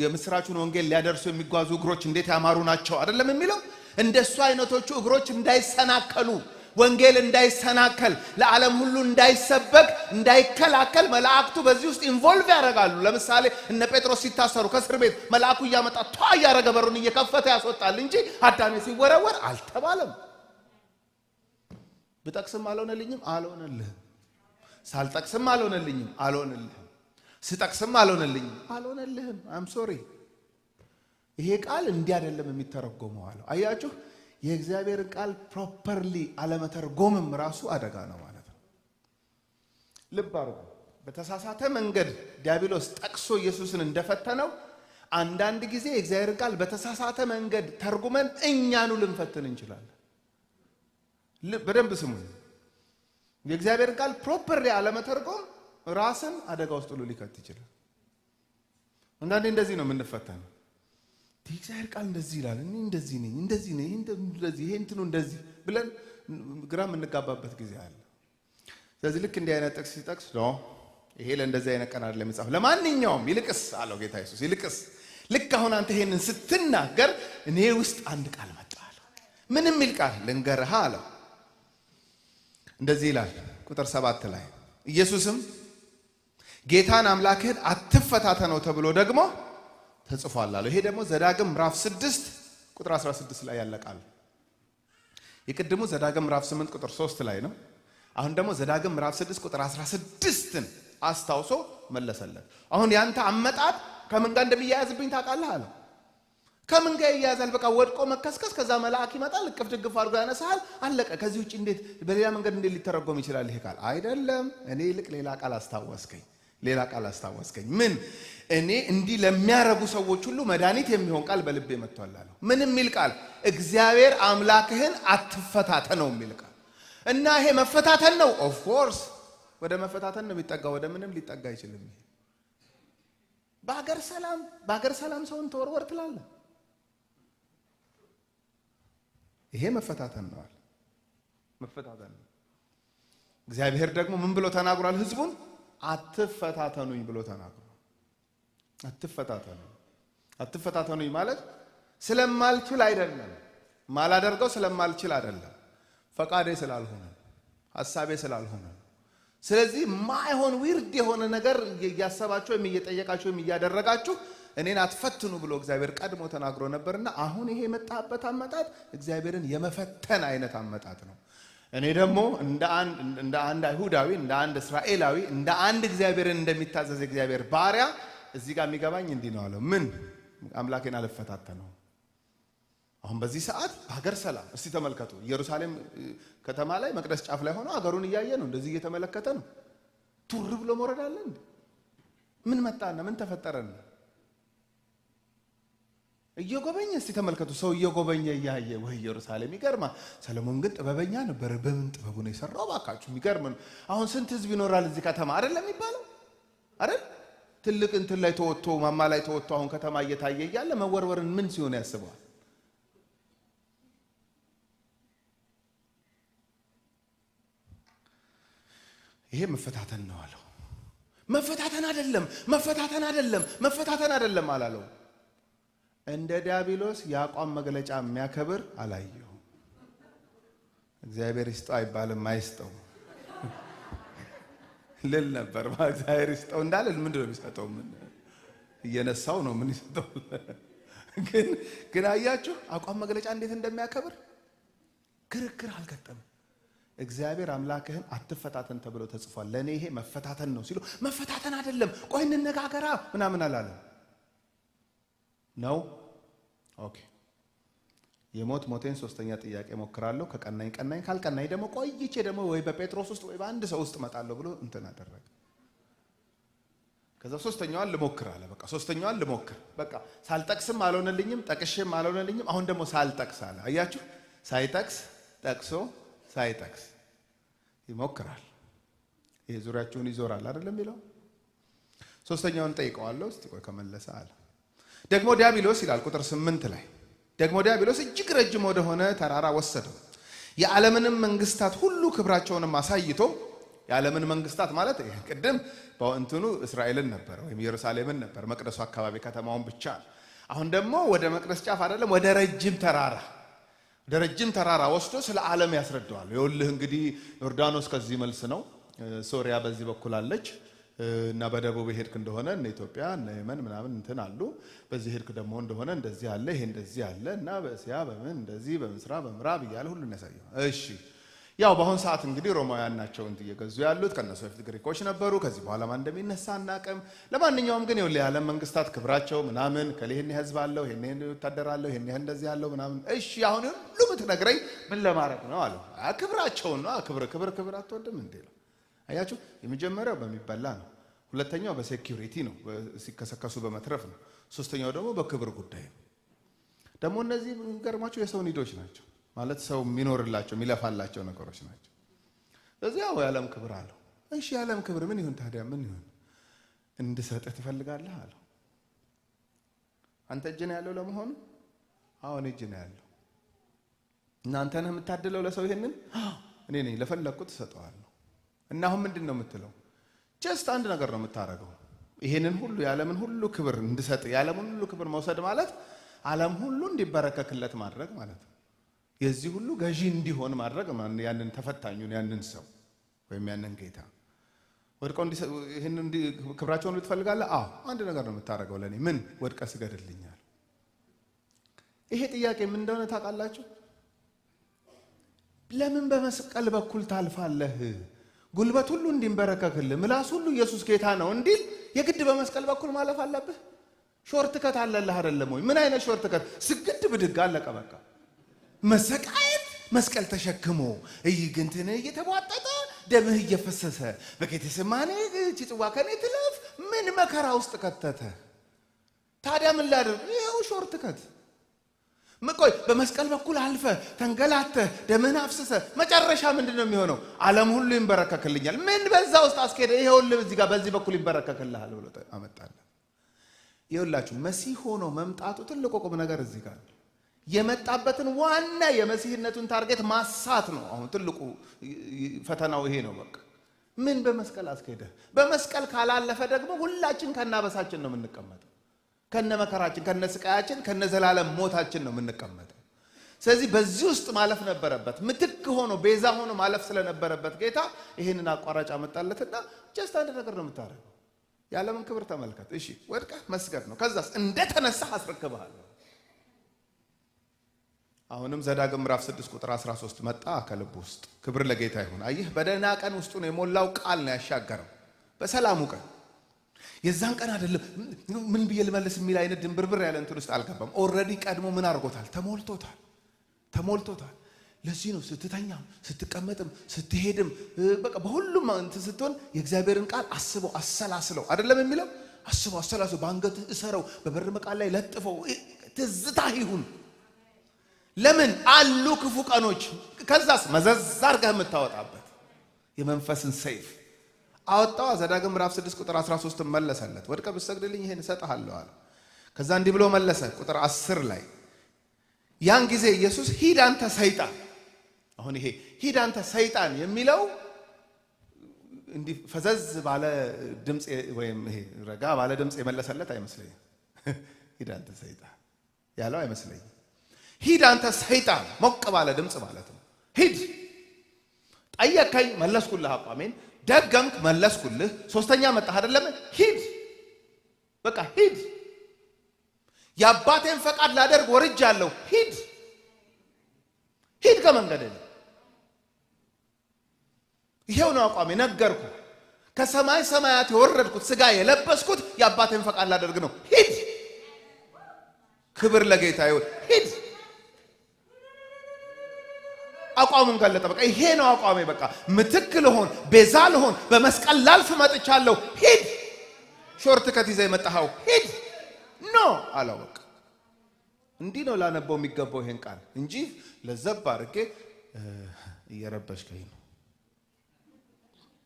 የምስራቹን ወንጌል ሊያደርሱ የሚጓዙ እግሮች እንዴት ያማሩ ናቸው አይደለም የሚለው። እንደሱ አይነቶቹ እግሮች እንዳይሰናከሉ፣ ወንጌል እንዳይሰናከል፣ ለዓለም ሁሉ እንዳይሰበክ፣ እንዳይከላከል መላእክቱ በዚህ ውስጥ ኢንቮልቭ ያደርጋሉ። ለምሳሌ እነ ጴጥሮስ ሲታሰሩ ከእስር ቤት መልአኩ እያመጣ እያደረገ በሩን እየከፈተ ያስወጣል እንጂ አዳሜ ሲወረወር አልተባለም። ብጠቅስም አልሆነልኝም፣ አልሆነልህም። ሳልጠቅስም አልሆነልኝም፣ ስጠቅስም አልሆነልህም። አም ሶሪ። ይሄ ቃል እንዲህ አይደለም የሚተረጎመው አለው። አያችሁ የእግዚአብሔር ቃል ፕሮፐርሊ አለመተርጎምም ራሱ አደጋ ነው ማለት ነው። ልብ አድርጉ። በተሳሳተ መንገድ ዲያብሎስ ጠቅሶ ኢየሱስን እንደፈተነው አንዳንድ ጊዜ የእግዚአብሔር ቃል በተሳሳተ መንገድ ተርጉመን እኛኑ ልንፈትን እንችላለን። በደንብ ስሙኝ። የእግዚአብሔር ቃል ፕሮፐርሊ አለመተርጎም ራስን አደጋ ውስጥ ሁሉ ሊከት ይችላል። አንዳንዴ እንደዚህ ነው የምንፈተነው። የእግዚአብሔር ቃል እንደዚህ ይላል፣ እኔ እንደዚህ ነኝ፣ ይሄ እንትኑ እንደዚህ ብለን ግራ የምንጋባበት ጊዜ አለ። ስለዚህ ልክ እንዲህ አይነት ጥቅስ ሲጠቅስ ነው ይሄ ለእንደዚህ አይነት ቀን አይደለም የሚጻፈው። ለማንኛውም ይልቅስ አለው ጌታ ኢየሱስ፣ ይልቅስ ልክ አሁን አንተ ይሄንን ስትናገር እኔ ውስጥ አንድ ቃል መጣ አለው። ምን የሚል ቃል ልንገርህ አለው። እንደዚህ ይላል ቁጥር 7 ላይ ኢየሱስም ጌታን አምላክህን አትፈታተነው ተብሎ ደግሞ ተጽፏል አለው። ይሄ ደግሞ ዘዳግም ምዕራፍ 6 ቁጥር 16 ላይ ያለ ቃል። የቅድሙ ዘዳግም ምዕራፍ 8 ቁጥር 3 ላይ ነው። አሁን ደግሞ ዘዳግም ምዕራፍ 6 ቁጥር 16ን አስታውሶ መለሰለት። አሁን ያንተ አመጣጥ ከምን ጋር እንደሚያያዝብኝ ታውቃለህ አለው። ከምን ጋር ይያዛል? በቃ ወድቆ መከስከስ፣ ከዛ መልአክ ይመጣል እቅፍ ድግፍ አድርጎ ያነሳል፣ አለቀ። ከዚህ ውጭ እንዴት በሌላ መንገድ እንዴት ሊተረጎም ይችላል ይሄ ቃል? አይደለም። እኔ ይልቅ ሌላ ቃል አስታወስከኝ። ምን? እኔ እንዲህ ለሚያረጉ ሰዎች ሁሉ መድኃኒት የሚሆን ቃል በልቤ መጥቷል አለው። ምን የሚል ቃል? እግዚአብሔር አምላክህን አትፈታተነው የሚል ቃል። እና ይሄ መፈታተን ነው። ኦፍ ኮርስ ወደ መፈታተን ነው የሚጠጋው፣ ወደ ምንም ሊጠጋ አይችልም። በአገር ሰላም ሰውን ተወርወር ትላለህ። ይሄ መፈታተን ነው አለ። መፈታተን ነው። እግዚአብሔር ደግሞ ምን ብሎ ተናግሯል? ህዝቡን አትፈታተኑኝ ብሎ ተናግሯል። አትፈታተኑኝ ማለት ስለማልችል አይደለም፣ ማላደርገው ስለማልችል አይደለም፣ ፈቃዴ ስላልሆነ፣ ሐሳቤ ስላልሆነ። ስለዚህ ማይሆን ዊርድ የሆነ ነገር እያሰባችሁ ወይም እየጠየቃችሁ ወይም እያደረጋችሁ እኔን አትፈትኑ ብሎ እግዚአብሔር ቀድሞ ተናግሮ ነበርና አሁን ይሄ የመጣበት አመጣጥ እግዚአብሔርን የመፈተን አይነት አመጣጥ ነው። እኔ ደግሞ እንደ አንድ አይሁዳዊ፣ እንደ አንድ እስራኤላዊ፣ እንደ አንድ እግዚአብሔርን እንደሚታዘዝ እግዚአብሔር ባሪያ እዚህ ጋር የሚገባኝ እንዲህ ነው አለው። ምን? አምላኬን አልፈታተነው። አሁን በዚህ ሰዓት በሀገር ሰላም፣ እስቲ ተመልከቱ። ኢየሩሳሌም ከተማ ላይ መቅደስ ጫፍ ላይ ሆኖ ሀገሩን እያየ ነው፣ እንደዚህ እየተመለከተ ነው። ቱር ብሎ መውረድ አለ እንዴ? ምን መጣና ምን ተፈጠረና? እየጎበኘ እስቲ ተመልከቱ። ሰው እየጎበኘ እያየ ወይ ኢየሩሳሌም ይገርማ። ሰለሞን ግን ጥበበኛ ነበር። በምን ጥበቡ ነው የሰራው? ባካችሁ የሚገርም ነው። አሁን ስንት ህዝብ ይኖራል እዚህ ከተማ አይደለም የሚባለው አይደል? ትልቅ እንትን ላይ ተወጥቶ ማማ ላይ ተወጥቶ አሁን ከተማ እየታየ እያለ መወርወርን ምን ሲሆን ያስበዋል? ይሄ መፈታተን ነው አለው። መፈታተን አይደለም አላለው። እንደ ዲያብሎስ የአቋም መግለጫ የሚያከብር አላየሁ። እግዚአብሔር ይስጠው አይባልም፣ አይስጠው። ልል ነበር። እግዚአብሔር ይስጠው እንዳልል ምንድን ነው የሚሰጠው? ምን እየነሳው ነው ምን ይሰጠው? ግን አያችሁ አቋም መግለጫ እንዴት እንደሚያከብር። ክርክር አልገጠም። እግዚአብሔር አምላክህን አትፈታተን ተብሎ ተጽፏል። ለኔ ይሄ መፈታተን ነው ሲሉ መፈታተን አይደለም ቆይ እንነጋገራ ምናምን አላለም ነው። ኦኬ የሞት ሞቴን ሶስተኛ ጥያቄ ሞክራለሁ። ከቀናኝ ቀናኝ፣ ካልቀናኝ ደግሞ ቆይቼ ደግሞ ወይ በጴጥሮስ ውስጥ ወይ በአንድ ሰው ውስጥ መጣለሁ ብሎ እንትን አደረገ። ከዛ ሶስተኛዋን ልሞክር አለ። በቃ ሶስተኛዋን ልሞክር። በቃ ሳልጠቅስም አልሆነልኝም፣ ጠቅሼም አልሆነልኝም። አሁን ደግሞ ሳልጠቅስ አለ። አያችሁ ሳይጠቅስ ጠቅሶ ሳይጠቅስ ይሞክራል። ይሄ ዙሪያችሁን ይዞራል አይደለም የሚለው። ሶስተኛውን ጠይቀዋለሁ እስቲ ቆይ ከመለሰ አለ። ደግሞ ዲያብሎስ ይላል ቁጥር 8 ላይ ደግሞ ዲያብሎስ እጅግ ረጅም ወደ ሆነ ተራራ ወሰደው፣ የዓለምንም መንግስታት ሁሉ ክብራቸውንም አሳይቶ። የዓለምን መንግስታት ማለት ይሄ ቅድም በእንትኑ እስራኤልን ነበር ወይም ኢየሩሳሌምን ነበር፣ መቅደሱ አካባቢ ከተማውን ብቻ። አሁን ደግሞ ወደ መቅደስ ጫፍ አይደለም ወደ ረጅም ተራራ ወስዶ ስለ ዓለም ያስረዳዋል። ይኸውልህ እንግዲህ ዮርዳኖስ ከዚህ መልስ ነው፣ ሶሪያ በዚህ በኩል አለች እና በደቡብ ሄድክ እንደሆነ እነ ኢትዮጵያ እነ የመን ምናምን እንትን አሉ። በዚህ ሄድክ ደግሞ እንደሆነ እንደዚህ አለ፣ ይሄ እንደዚህ አለ እና በእስያ በምን እንደዚህ በምስራቅ በምዕራብ እያለ ሁሉን ያሳየው። እሺ ያው በአሁን ሰዓት እንግዲህ ሮማውያን ናቸው እንት እየገዙ ያሉት። ከነሱ በፊት ግሪኮች ነበሩ። ከዚህ በኋላ ማን እንደሚነሳ አናውቅም። ለማንኛውም ግን ይኸውልህ የዓለም መንግስታት ክብራቸው ምናምን ከሌህን ህዝብ አለው፣ ይሄን ወታደር አለው፣ ይሄን እንደዚህ አለው ምናምን። እሺ አሁን ሁሉ ምትነግረኝ ምን ለማድረግ ነው አለው። ክብራቸው ነው። ክብር አትወድም እንዴ ነው። አያችሁ የመጀመሪያው በሚበላ ነው። ሁለተኛው በሴኩሪቲ ነው፣ ሲከሰከሱ በመትረፍ ነው። ሶስተኛው ደግሞ በክብር ጉዳይ ነው። ደግሞ እነዚህ ገርማቸው የሰው ኒዶች ናቸው ማለት ሰው የሚኖርላቸው የሚለፋላቸው ነገሮች ናቸው። ስለዚህ የዓለም ክብር አለው። እሺ የዓለም ክብር ምን ይሁን ታዲያ? ምን ይሁን እንድሰጥህ ትፈልጋለህ አለው። አንተ እጅ ነው ያለው ለመሆኑ? አሁን እጅ ነው ያለው። እናንተ ነህ የምታድለው ለሰው ይሄንን? እኔ ነኝ ለፈለኩት እሰጠዋለሁ። እና አሁን ምንድን ነው የምትለው? ጀስት አንድ ነገር ነው የምታረገው። ይሄንን ሁሉ የዓለምን ሁሉ ክብር እንድሰጥ፣ የዓለምን ሁሉ ክብር መውሰድ ማለት ዓለም ሁሉ እንዲበረከክለት ማድረግ ማለት ነው። የዚህ ሁሉ ገዢ እንዲሆን ማድረግ ያንን ተፈታኙን ያንን ሰው ወይም ያንን ጌታ ወድቀው ይሄንን ክብራቸውን ልትፈልጋለህ? አዎ አንድ ነገር ነው የምታረገው ለኔ። ምን? ወድቀ ስገድልኛል። ይሄ ጥያቄ ምን እንደሆነ ታውቃላችሁ? ለምን በመስቀል በኩል ታልፋለህ? ጉልበት ሁሉ እንዲንበረከክልህ፣ ምላስ ሁሉ ኢየሱስ ጌታ ነው እንዲል የግድ በመስቀል በኩል ማለፍ አለብህ? ሾርት ከት አለልህ አይደለም ወይ? ምን አይነት ሾርት ከት? ስግድ ብድግ አለቀ በቃ። መሰቃየት መስቀል ተሸክሞ እይግንትን እየተቧጠጠ ደምህ እየፈሰሰ በጌቴሴማኒ ጽዋ ከኔ ትለፍ። ምን መከራ ውስጥ ከተተ ታዲያ? ምን ላድርግ? ይኸው ሾርት ከት። ቆይ በመስቀል በኩል አልፈ ተንገላተ ደምህን አፍስሰ መጨረሻ ምንድነው የሚሆነው? ዓለም ሁሉ ይንበረከክልኛል። ምን በዛ ውስጥ አስኬደ? ይኸውልህ እዚህ ጋር በዚህ በኩል ይንበረከክልሃል ብሎ አመጣለ። ይኸውላችሁ መሲህ ሆኖ መምጣቱ ትልቁ ቁም ነገር እዚህ ጋር የመጣበትን ዋና የመሲህነቱን ታርጌት ማሳት ነው። አሁን ትልቁ ፈተናው ይሄ ነው። በቃ ምን በመስቀል አስኬደ? በመስቀል ካላለፈ ደግሞ ሁላችን ከናበሳችን ነው የምንቀመጠው። ከነ መከራችን፣ ከነ ስቃያችን፣ ከነ ዘላለም ሞታችን ነው የምንቀመጠው። ስለዚህ በዚህ ውስጥ ማለፍ ነበረበት። ምትክ ሆኖ ቤዛ ሆኖ ማለፍ ስለነበረበት ጌታ ይሄንን አቋራጭ አመጣለትና ጀስት አንድ ነገር ነው የምታደርገው። የዓለምን ክብር ተመልከት። እሺ ወድቀህ መስገድ ነው። ከዛስ እንደተነሳ አስረክብሃለሁ። አሁንም ዘዳግም ምዕራፍ 6 ቁጥር 13 መጣ ከልብ ውስጥ። ክብር ለጌታ ይሁን። አየህ በደህና ቀን ውስጡ ነው የሞላው ቃል ነው ያሻገረው። በሰላሙ ቀን የዛን ቀን አይደለም ምን ብዬ ልመልስ የሚል አይነት ድንብርብር ያለ እንትን ውስጥ አልገባም። ኦልሬዲ ቀድሞ ምን አድርጎታል? ተሞልቶታል። ለዚህ ነው ስትተኛም ስትቀመጥም ስትሄድም በቃ በሁሉም እንትን ስትሆን የእግዚአብሔርን ቃል አስበው አሰላስለው አይደለም የሚለው። አስበው አሰላስለው፣ በአንገትህ እሰረው፣ በበር መቃል ላይ ለጥፈው፣ ትዝታ ይሁን። ለምን አሉ ክፉ ቀኖች። ከዛስ መዘዝ አድርገህ የምታወጣበት የመንፈስን ሰይፍ አወጣው። ዘዳግም ምዕራፍ 6 ቁጥር 13 መለሰለት። ወድቀ ብትሰግድልኝ ይሄን እሰጥሃለሁ አለ። ከዛ እንዲህ ብሎ መለሰ ቁጥር 10 ላይ ያን ጊዜ ኢየሱስ ሂድ አንተ ሰይጣን። አሁን ይሄ ሂድ አንተ ሰይጣን የሚለው እንዲህ ፈዘዝ ባለ ድምጽ ወይም ይሄ ረጋ ባለ ድምጽ የመለሰለት አይመስለኝም። ሂድ አንተ ሰይጣን ያለው አይመስለኝም። ሂድ አንተ ሰይጣን ሞቅ ባለ ድምጽ ማለት ነው። ሂድ ጠየቀኝ፣ መለስኩልህ አቋሜን። ደገምክ፣ መለስኩልህ። ሶስተኛ መጣህ አይደለም? ሂድ፣ በቃ ሂድ። የአባቴን ፈቃድ ላደርግ ወርጃለሁ። ሂድ ሂድ ከመንገድ። ይሄው ነው አቋሜ። ነገርኩ። ከሰማይ ሰማያት የወረድኩት ሥጋ የለበስኩት የአባቴን ፈቃድ ላደርግ ነው። ሂድ። ክብር ለጌታ ይሁን። ሂድ። አቋሙን ገለጠ። በቃ ይሄ ነው አቋሜ። በቃ ምትክ ልሆን፣ ቤዛ ልሆን፣ በመስቀል ላልፍ መጥቻለሁ። ሂድ። ሾርት ከት ይዘህ የመጣኸው ሂድ ኖ አለው። በቃ እንዲህ ነው ላነበው የሚገባው ይሄን ቃል እንጂ ለዘብ አድርጌ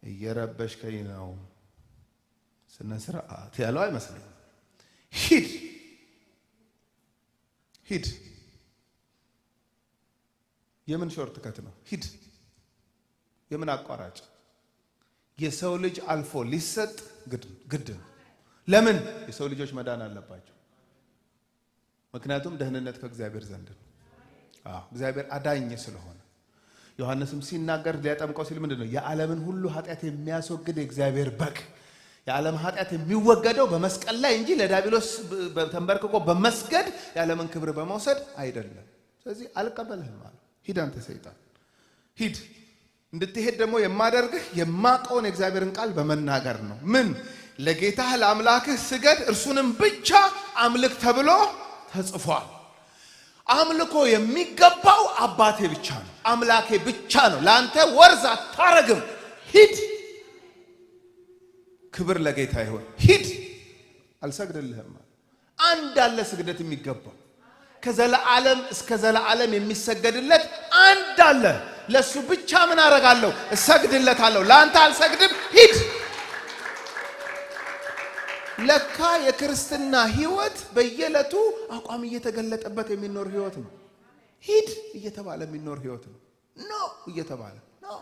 እየረበሽከኝ ነው ስነ ስርዓት ያለው አይመስለኝም። ሂድ ሂድ። የምን ሾርት ከት ነው? ሂድ። የምን አቋራጭ? የሰው ልጅ አልፎ ሊሰጥ ግድ ነው። ለምን? የሰው ልጆች መዳን አለባቸው። ምክንያቱም ደህንነት ከእግዚአብሔር ዘንድ ነው። እግዚአብሔር አዳኝ ስለሆነ ዮሐንስም ሲናገር ሊያጠምቀው ሲል ምንድነው? የዓለምን ሁሉ ኃጢአት የሚያስወግድ የእግዚአብሔር በግ። የዓለም ኃጢአት የሚወገደው በመስቀል ላይ እንጂ ለዲያብሎስ ተንበርክኮ በመስገድ የዓለምን ክብር በመውሰድ አይደለም። ስለዚህ አልቀበልህም አለ። ሂድ አንተ ሰይጣን ሂድ። እንድትሄድ ደግሞ የማደርግህ የማቀውን የእግዚአብሔርን ቃል በመናገር ነው። ምን? ለጌታህ ለአምላክህ ስገድ፣ እርሱንም ብቻ አምልክ ተብሎ ተጽፏል። አምልኮ የሚገባው አባቴ ብቻ ነው፣ አምላኬ ብቻ ነው። ለአንተ ወርዝ አታረግም። ሂድ። ክብር ለጌታ ይሁን። ሂድ። አልሰግድልህም። አንድ አለ ስግደት የሚገባው ከዘላለም እስከ ዘላለም የሚሰገድለት አንድ አለ። ለሱ ብቻ ምን አረጋለሁ? እሰግድለታለሁ። ለአንተ አልሰግድም። ሂድ። ለካ የክርስትና ህይወት በየዕለቱ አቋም እየተገለጠበት የሚኖር ህይወት ነው። ሂድ እየተባለ የሚኖር ህይወት ነው። ኖ እየተባለ ኖ።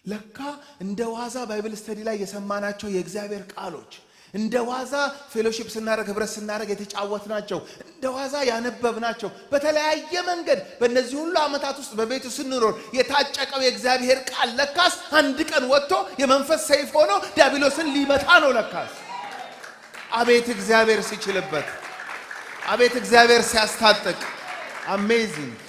ለካ እንደ ዋዛ ባይብል ስተዲ ላይ የሰማናቸው የእግዚአብሔር ቃሎች እንደ ዋዛ ፌሎሺፕ ስናደርግ ህብረት ስናደርግ የተጫወትናቸው እንደ ዋዛ ያነበብናቸው በተለያየ መንገድ በእነዚህ ሁሉ ዓመታት ውስጥ በቤቱ ስንኖር የታጨቀው የእግዚአብሔር ቃል ለካስ አንድ ቀን ወጥቶ የመንፈስ ሰይፍ ሆኖ ዲያብሎስን ሊመታ ነው። ለካስ አቤት እግዚአብሔር ሲችልበት፣ አቤት እግዚአብሔር ሲያስታጥቅ። አሜዚንግ።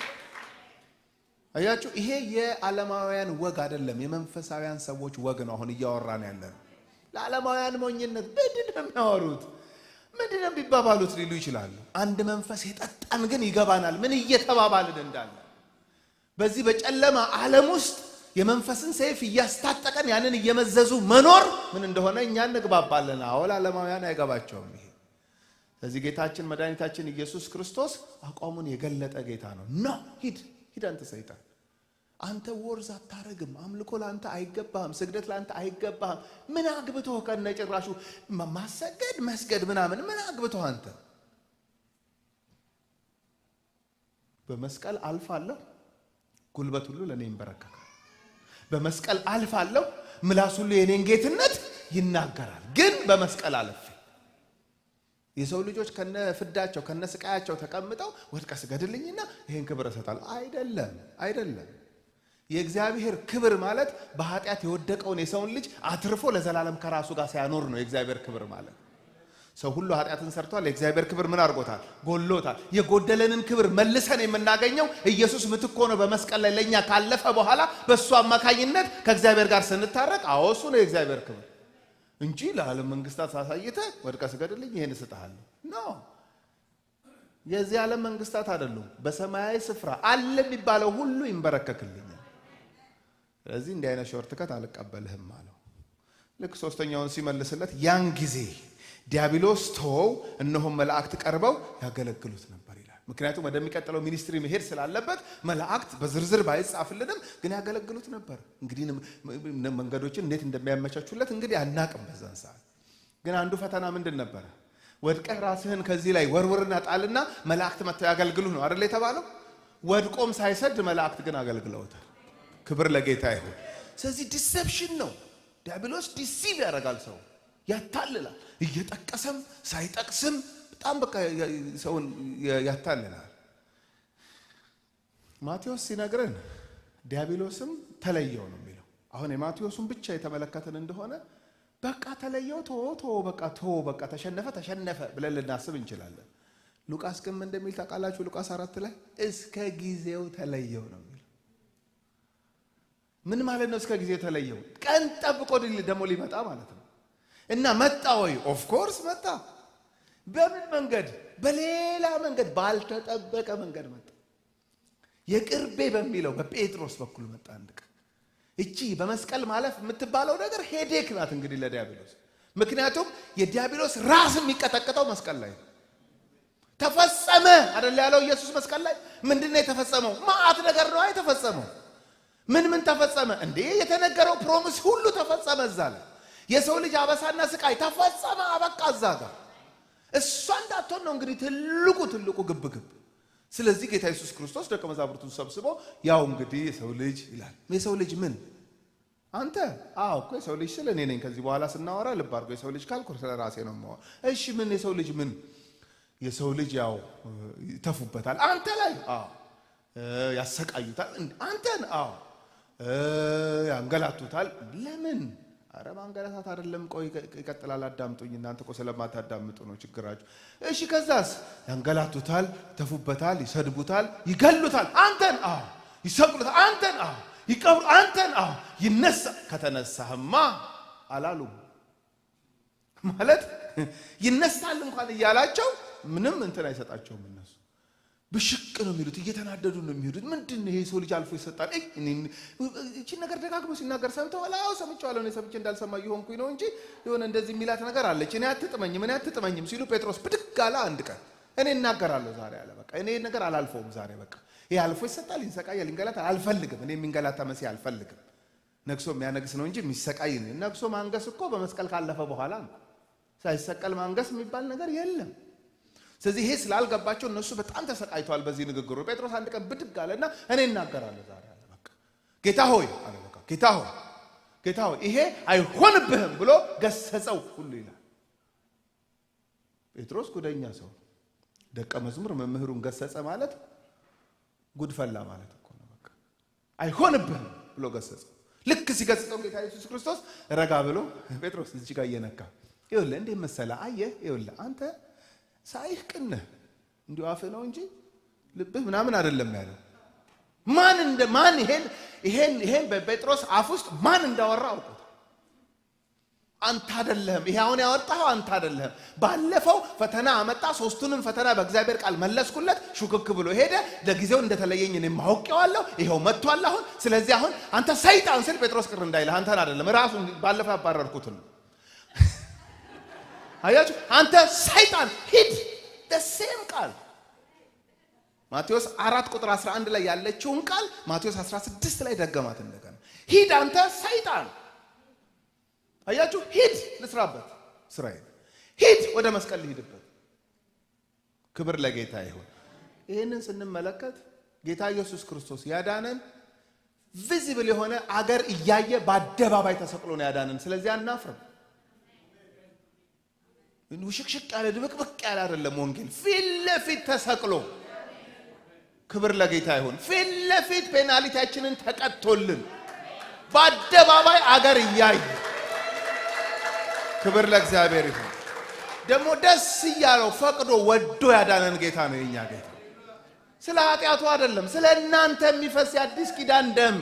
አያችሁ፣ ይሄ የዓለማውያን ወግ አይደለም፣ የመንፈሳውያን ሰዎች ወግ ነው። አሁን እያወራን ያለን ለዓለማውያን ሞኝነት ምንድን ነው የሚያወሩት? ምንድን ነው ቢባባሉት ሊሉ ይችላሉ። አንድ መንፈስ የጠጣን ግን ይገባናል ምን እየተባባልን እንዳለ። በዚህ በጨለማ ዓለም ውስጥ የመንፈስን ሰይፍ እያስታጠቀን ያንን እየመዘዙ መኖር ምን እንደሆነ እኛ እንግባባለን። አዎ ለዓለማውያን አይገባቸውም ይሄ። ስለዚህ ጌታችን መድኃኒታችን ኢየሱስ ክርስቶስ አቋሙን የገለጠ ጌታ ነው። ኖ ሂድ ሂድ አንተ ሰይጣን፣ አንተ ወርዝ አታረግም። አምልኮ ለአንተ አይገባህም። ስግደት ለአንተ አይገባህም። ምን አግብቶህ ከነጭራሹ ማሰገድ መስገድ ምናምን ምን አግብቶህ አንተ? በመስቀል አልፋለሁ፣ ጉልበት ሁሉ ለኔ ይንበረከካል። በመስቀል አልፋለሁ፣ ምላስ ሁሉ የኔን ጌትነት ይናገራል። ግን በመስቀል አልፌ የሰው ልጆች ከነ ፍዳቸው ከነ ስቃያቸው ተቀምጠው ወድቀ ስገድልኝና ይሄን ክብር እሰጣለሁ። አይደለም አይደለም። የእግዚአብሔር ክብር ማለት በኃጢአት የወደቀውን የሰውን ልጅ አትርፎ ለዘላለም ከራሱ ጋር ሲያኖር ነው የእግዚአብሔር ክብር ማለት። ሰው ሁሉ ኃጢአትን ሰርቷል። የእግዚአብሔር ክብር ምን አድርጎታል? ጎሎታል። የጎደለንን ክብር መልሰን የምናገኘው ኢየሱስ ምትክ ሆኖ በመስቀል ላይ ለኛ ካለፈ በኋላ በእሱ አማካኝነት ከእግዚአብሔር ጋር ስንታረቅ፣ አዎ እሱ ነው የእግዚአብሔር ክብር እንጂ ለዓለም መንግስታት ሳሳይተህ ወድቀ ስገድልኝ ይሄን እሰጥሃለሁ ኖ። የዚህ ዓለም መንግስታት አይደሉም። በሰማያዊ ስፍራ አለ የሚባለው ሁሉ ይንበረከክልኛል። ስለዚህ እንዲህ አይነት ሾርት ከት አልቀበልህም አለው። ልክ ሶስተኛውን ሲመልስለት ያን ጊዜ ዲያብሎስ ተወው፣ እነሆም መላእክት ቀርበው ያገለግሉት ነበር ይላል። ምክንያቱም ወደሚቀጥለው ሚኒስትሪ መሄድ ስላለበት መላእክት በዝርዝር ባይጻፍልንም ግን ያገለግሉት ነበር። እንግዲህ መንገዶችን እንዴት እንደሚያመቻቹለት እንግዲህ አናቅም። በዛን ሰዓት ግን አንዱ ፈተና ምንድን ነበረ? ወድቀህ ራስህን ከዚህ ላይ ወርውርና ጣልና መላእክት መጥተው ያገልግሉህ ነው አይደል የተባለው? ወድቆም ሳይሰድ መላእክት ግን አገልግለውታል። ክብር ለጌታ ይሁን። ስለዚህ ዲሴፕሽን ነው። ዲያብሎስ ዲሲቭ ያደርጋል፣ ሰው ያታልላል። እየጠቀሰም ሳይጠቅስም በጣም በቃ ሰውን ያታልላል። ማቴዎስ ሲነግረን ዲያብሎስም ተለየው ነው የሚለው። አሁን የማቴዎስን ብቻ የተመለከትን እንደሆነ በቃ ተለየው በቃ ተሸነፈ ብለን ልናስብ እንችላለን። ሉቃስ ግን እንደሚል ታውቃላችሁ? ሉቃስ 4 ላይ እስከ ጊዜው ተለየው ነው የሚለው። ምን ማለት ነው? እስከ ጊዜው ተለየው ቀን ጠብቆ ደግሞ ሊመጣ ማለት ነው። እና መጣ ወይ? ኦፍ ኮርስ መጣ። በምን መንገድ? በሌላ መንገድ፣ ባልተጠበቀ መንገድ መጣ። የቅርቤ በሚለው በጴጥሮስ በኩል መጣ አንድ ቀን። እቺ በመስቀል ማለፍ የምትባለው ነገር ሄዴክ ናት እንግዲህ ለዲያብሎስ። ምክንያቱም የዲያብሎስ ራስ የሚቀጠቀጠው መስቀል ላይ ነው። ተፈጸመ አይደል ያለው ኢየሱስ መስቀል ላይ። ምንድነው የተፈጸመው? ማአት ነገር ነው የተፈጸመው። ምን ተፈጸመ እንዴ? የተነገረው ፕሮሚስ ሁሉ ተፈጸመ እዛ ላይ። የሰው ልጅ አበሳና ስቃይ ተፈጸመ፣ አበቃ እዛ ጋር። እሷ እንዳትሆን ነው እንግዲህ ትልቁ ግብግብ። ስለዚህ ጌታ ኢየሱስ ክርስቶስ ደቀ መዛሙርቱን ሰብስቦ ያው እንግዲህ የሰው ልጅ ይላል። የሰው ልጅ ምን? አንተ? አዎ እኮ የሰው ልጅ ስለ እኔ ነኝ። ከዚህ በኋላ ስናወራ ልብ አድርጎ የሰው ልጅ ካልኩ ስለ ራሴ ነው የማወራው። እሺ ምን የሰው ልጅ ምን? የሰው ልጅ ያው ይተፉበታል አንተ ላይ። አዎ ያሰቃዩታል አንተን። አዎ ያንገላቱታል። ለምን? አረ ማንገላታት አይደለም። ቆይ ይቀጥላል። አዳምጡኝ እናንተ እኮ ስለማታዳምጡ ነው ችግራችሁ። እሺ ከዛስ? ያንገላቱታል፣ ይተፉበታል፣ ይሰድቡታል፣ ይገሉታል አንተን። አዎ ይሰቅሉታል አንተን። አዎ ይቀብሩ አንተን። አዎ ይነሳ። ከተነሳህማ አላሉም ማለት ይነሳል እንኳን እያላቸው ምንም እንትን አይሰጣቸውም። እነሱ ብሽቅ ነው የሚሉት፣ እየተናደዱ ነው የሚሄዱት። ምንድነው ይሄ ሰው ልጅ አልፎ ይሰጣል? እቺ ነገር ደጋግሞ ሲናገር ሰምተዋል? አዎ ሰምቻለሁ። እኔ ሰምቼ እንዳልሰማ ይሆንኩኝ ነው እንጂ የሆነ እንደዚህ የሚላት ነገር አለች። እኔ አትጥመኝም ሲሉ ጴጥሮስ ብድግ አለ አንድ ቀን። እኔ እናገራለሁ ዛሬ አለ። በቃ እኔ ነገር አላልፈውም ዛሬ። በቃ ይሄ አልፎ ይሰጣል፣ ይንሰቃያል፣ ይንገላታል። አልፈልግም። እኔ የሚንገላታ መሲህ አልፈልግም። ነግሶ የሚያነግስ ነው እንጂ የሚሰቃይ ነው። ነግሶ ማንገስ እኮ በመስቀል ካለፈ በኋላ ነው። ሳይሰቀል ማንገስ የሚባል ነገር የለም። ስለዚህ ይሄ ስላልገባቸው እነሱ በጣም ተሰቃይተዋል በዚህ ንግግሩ። ጴጥሮስ አንድ ቀን ብድግ አለና እኔ እናገራለሁ ዛሬ አለ። በቃ ጌታ ሆይ አለ። በቃ ጌታ ሆይ ይሄ አይሆንብህም ብሎ ገሰጸው ሁሉ ይላል። ጴጥሮስ ጉደኛ ሰው፣ ደቀ መዝሙር መምህሩን ገሰጸ ማለት ጉድፈላ ማለት እኮ ነው። በቃ አይሆንብህም ብሎ ገሰጸው። ልክ ሲገሰጸው ጌታ ኢየሱስ ክርስቶስ ረጋ ብሎ ጴጥሮስ እዚህ ጋር እየነካ ይኸውልህ እንዴት መሰለህ፣ አየህ ይኸውልህ አንተ ሳይህ ቅን እንዲሁ አፍህ ነው እንጂ ልብህ ምናምን አይደለም ያለው። ማን ይሄን በጴጥሮስ አፍ ውስጥ ማን እንዳወራ አውቁት። አንተ አይደለህም። ይሄ አሁን ያወጣኸው አንተ አይደለህም። ባለፈው ፈተና አመጣ፣ ሶስቱንም ፈተና በእግዚአብሔር ቃል መለስኩለት፣ ሹክክ ብሎ ሄደ። ለጊዜው እንደተለየኝ እኔም አውቄዋለሁ፣ ይሄው መጥቷል አሁን። ስለዚህ አሁን አንተ ሰይጣን ስል ጴጥሮስ ቅር እንዳይልህ አንተን አይደለም ራሱን ባለፈው ያባረርኩትን ነው። አያችሁ አንተ ሰይጣን ሂድ። ደሴም ቃል ማቴዎስ 4 ቁጥር 11 ላይ ያለችውን ቃል ማቴዎስ 16 ላይ ደገማት እንደገና። ሂድ አንተ ሰይጣን። አያችሁ ሂድ ልስራበት ስራዬ፣ ሂድ ወደ መስቀል ልሂድበት። ክብር ለጌታ ይሁን። ይህንን ስንመለከት ጌታ ኢየሱስ ክርስቶስ ያዳነን ቪዚብል የሆነ አገር እያየ በአደባባይ ተሰቅሎ ነው ያዳነን። ስለዚህ አናፍርም። ውሽቅሽቅ ያለ ድብቅብቅ ያለ አይደለም ወንጌል። ፊት ለፊት ተሰቅሎ፣ ክብር ለጌታ ይሁን። ፊት ለፊት ፔናልቲያችንን ተቀጥቶልን በአደባባይ አገር እያየ፣ ክብር ለእግዚአብሔር ይሁን። ደግሞ ደስ እያለው ፈቅዶ ወዶ ያዳነን ጌታ ነው የኛ ጌታ። ስለ ኃጢአቱ አይደለም፣ ስለ እናንተ የሚፈስ የአዲስ ኪዳን ደም፣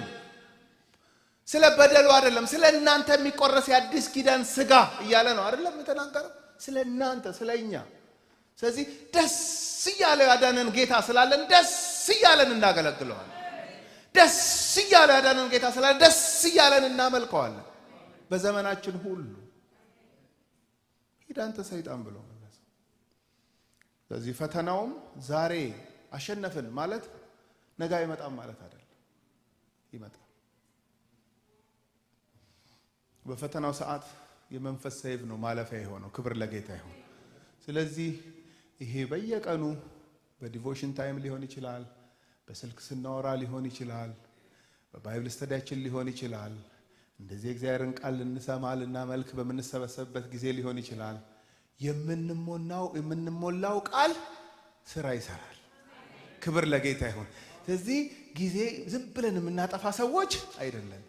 ስለ በደሉ አይደለም፣ ስለ እናንተ የሚቆረስ የአዲስ ኪዳን ስጋ እያለ ነው አይደለም የተናገረው። ስለ እናንተ ስለኛ። ስለዚህ ደስ እያለው ያዳነን ጌታ ስላለን ደስ እያለን እናገለግለዋለን። ደስ እያለው ያዳነን ጌታ ስላለን ደስ እያለን እናመልከዋለን በዘመናችን ሁሉ። ሂድ አንተ ሰይጣን ብሎ መለሰ። ስለዚህ ፈተናውም ዛሬ አሸነፍን ማለት ነገ አይመጣም ማለት አይደለም፣ ይመጣል። በፈተናው ሰዓት የመንፈስ ሰይፍ ነው ማለፊያ የሆነው። ክብር ለጌታ ይሁን። ስለዚህ ይሄ በየቀኑ በዲቮሽን ታይም ሊሆን ይችላል፣ በስልክ ስናወራ ሊሆን ይችላል፣ በባይብል ስተዲያችን ሊሆን ይችላል፣ እንደዚህ እግዚአብሔርን ቃል ልንሰማ ልናመልክ በምንሰበሰብበት ጊዜ ሊሆን ይችላል። የምንሞላው ቃል ስራ ይሰራል። ክብር ለጌታ ይሁን። ስለዚህ ጊዜ ዝም ብለን የምናጠፋ ሰዎች አይደለም።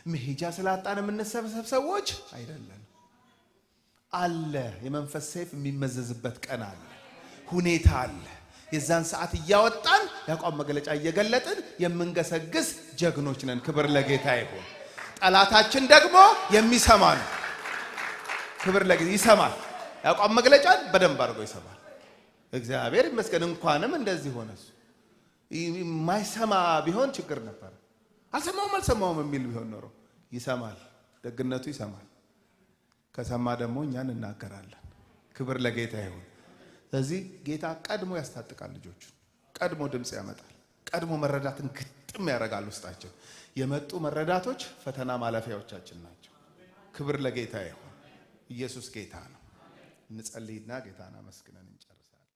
መሄጃ ስላጣን የምንሰበሰብ ሰዎች አይደለም። አለ የመንፈስ ሰይፍ የሚመዘዝበት ቀን አለ፣ ሁኔታ አለ። የዛን ሰዓት እያወጣን ያቋም መገለጫ እየገለጥን የምንገሰግስ ጀግኖች ነን። ክብር ለጌታ ይሁን። ጠላታችን ደግሞ የሚሰማ ነው። ክብር ለጌታ ይሰማል። ያቋም መገለጫን በደንብ አድርጎ ይሰማል። እግዚአብሔር ይመስገን። እንኳንም እንደዚህ ሆነስ። የማይሰማ ቢሆን ችግር ነበር። አልሰማውም የሚል ቢሆን ኖሮ ይሰማል። ደግነቱ ይሰማል። ከሰማ ደግሞ እኛን እናገራለን። ክብር ለጌታ ይሁን። ስለዚህ ጌታ ቀድሞ ያስታጥቃል ልጆቹን፣ ቀድሞ ድምፅ ያመጣል፣ ቀድሞ መረዳትን ግጥም ያደርጋል ውስጣቸው። የመጡ መረዳቶች ፈተና ማለፊያዎቻችን ናቸው። ክብር ለጌታ ይሁን። ኢየሱስ ጌታ ነው። እንጸልይና ጌታን አመስግነን እንጨርሳለን።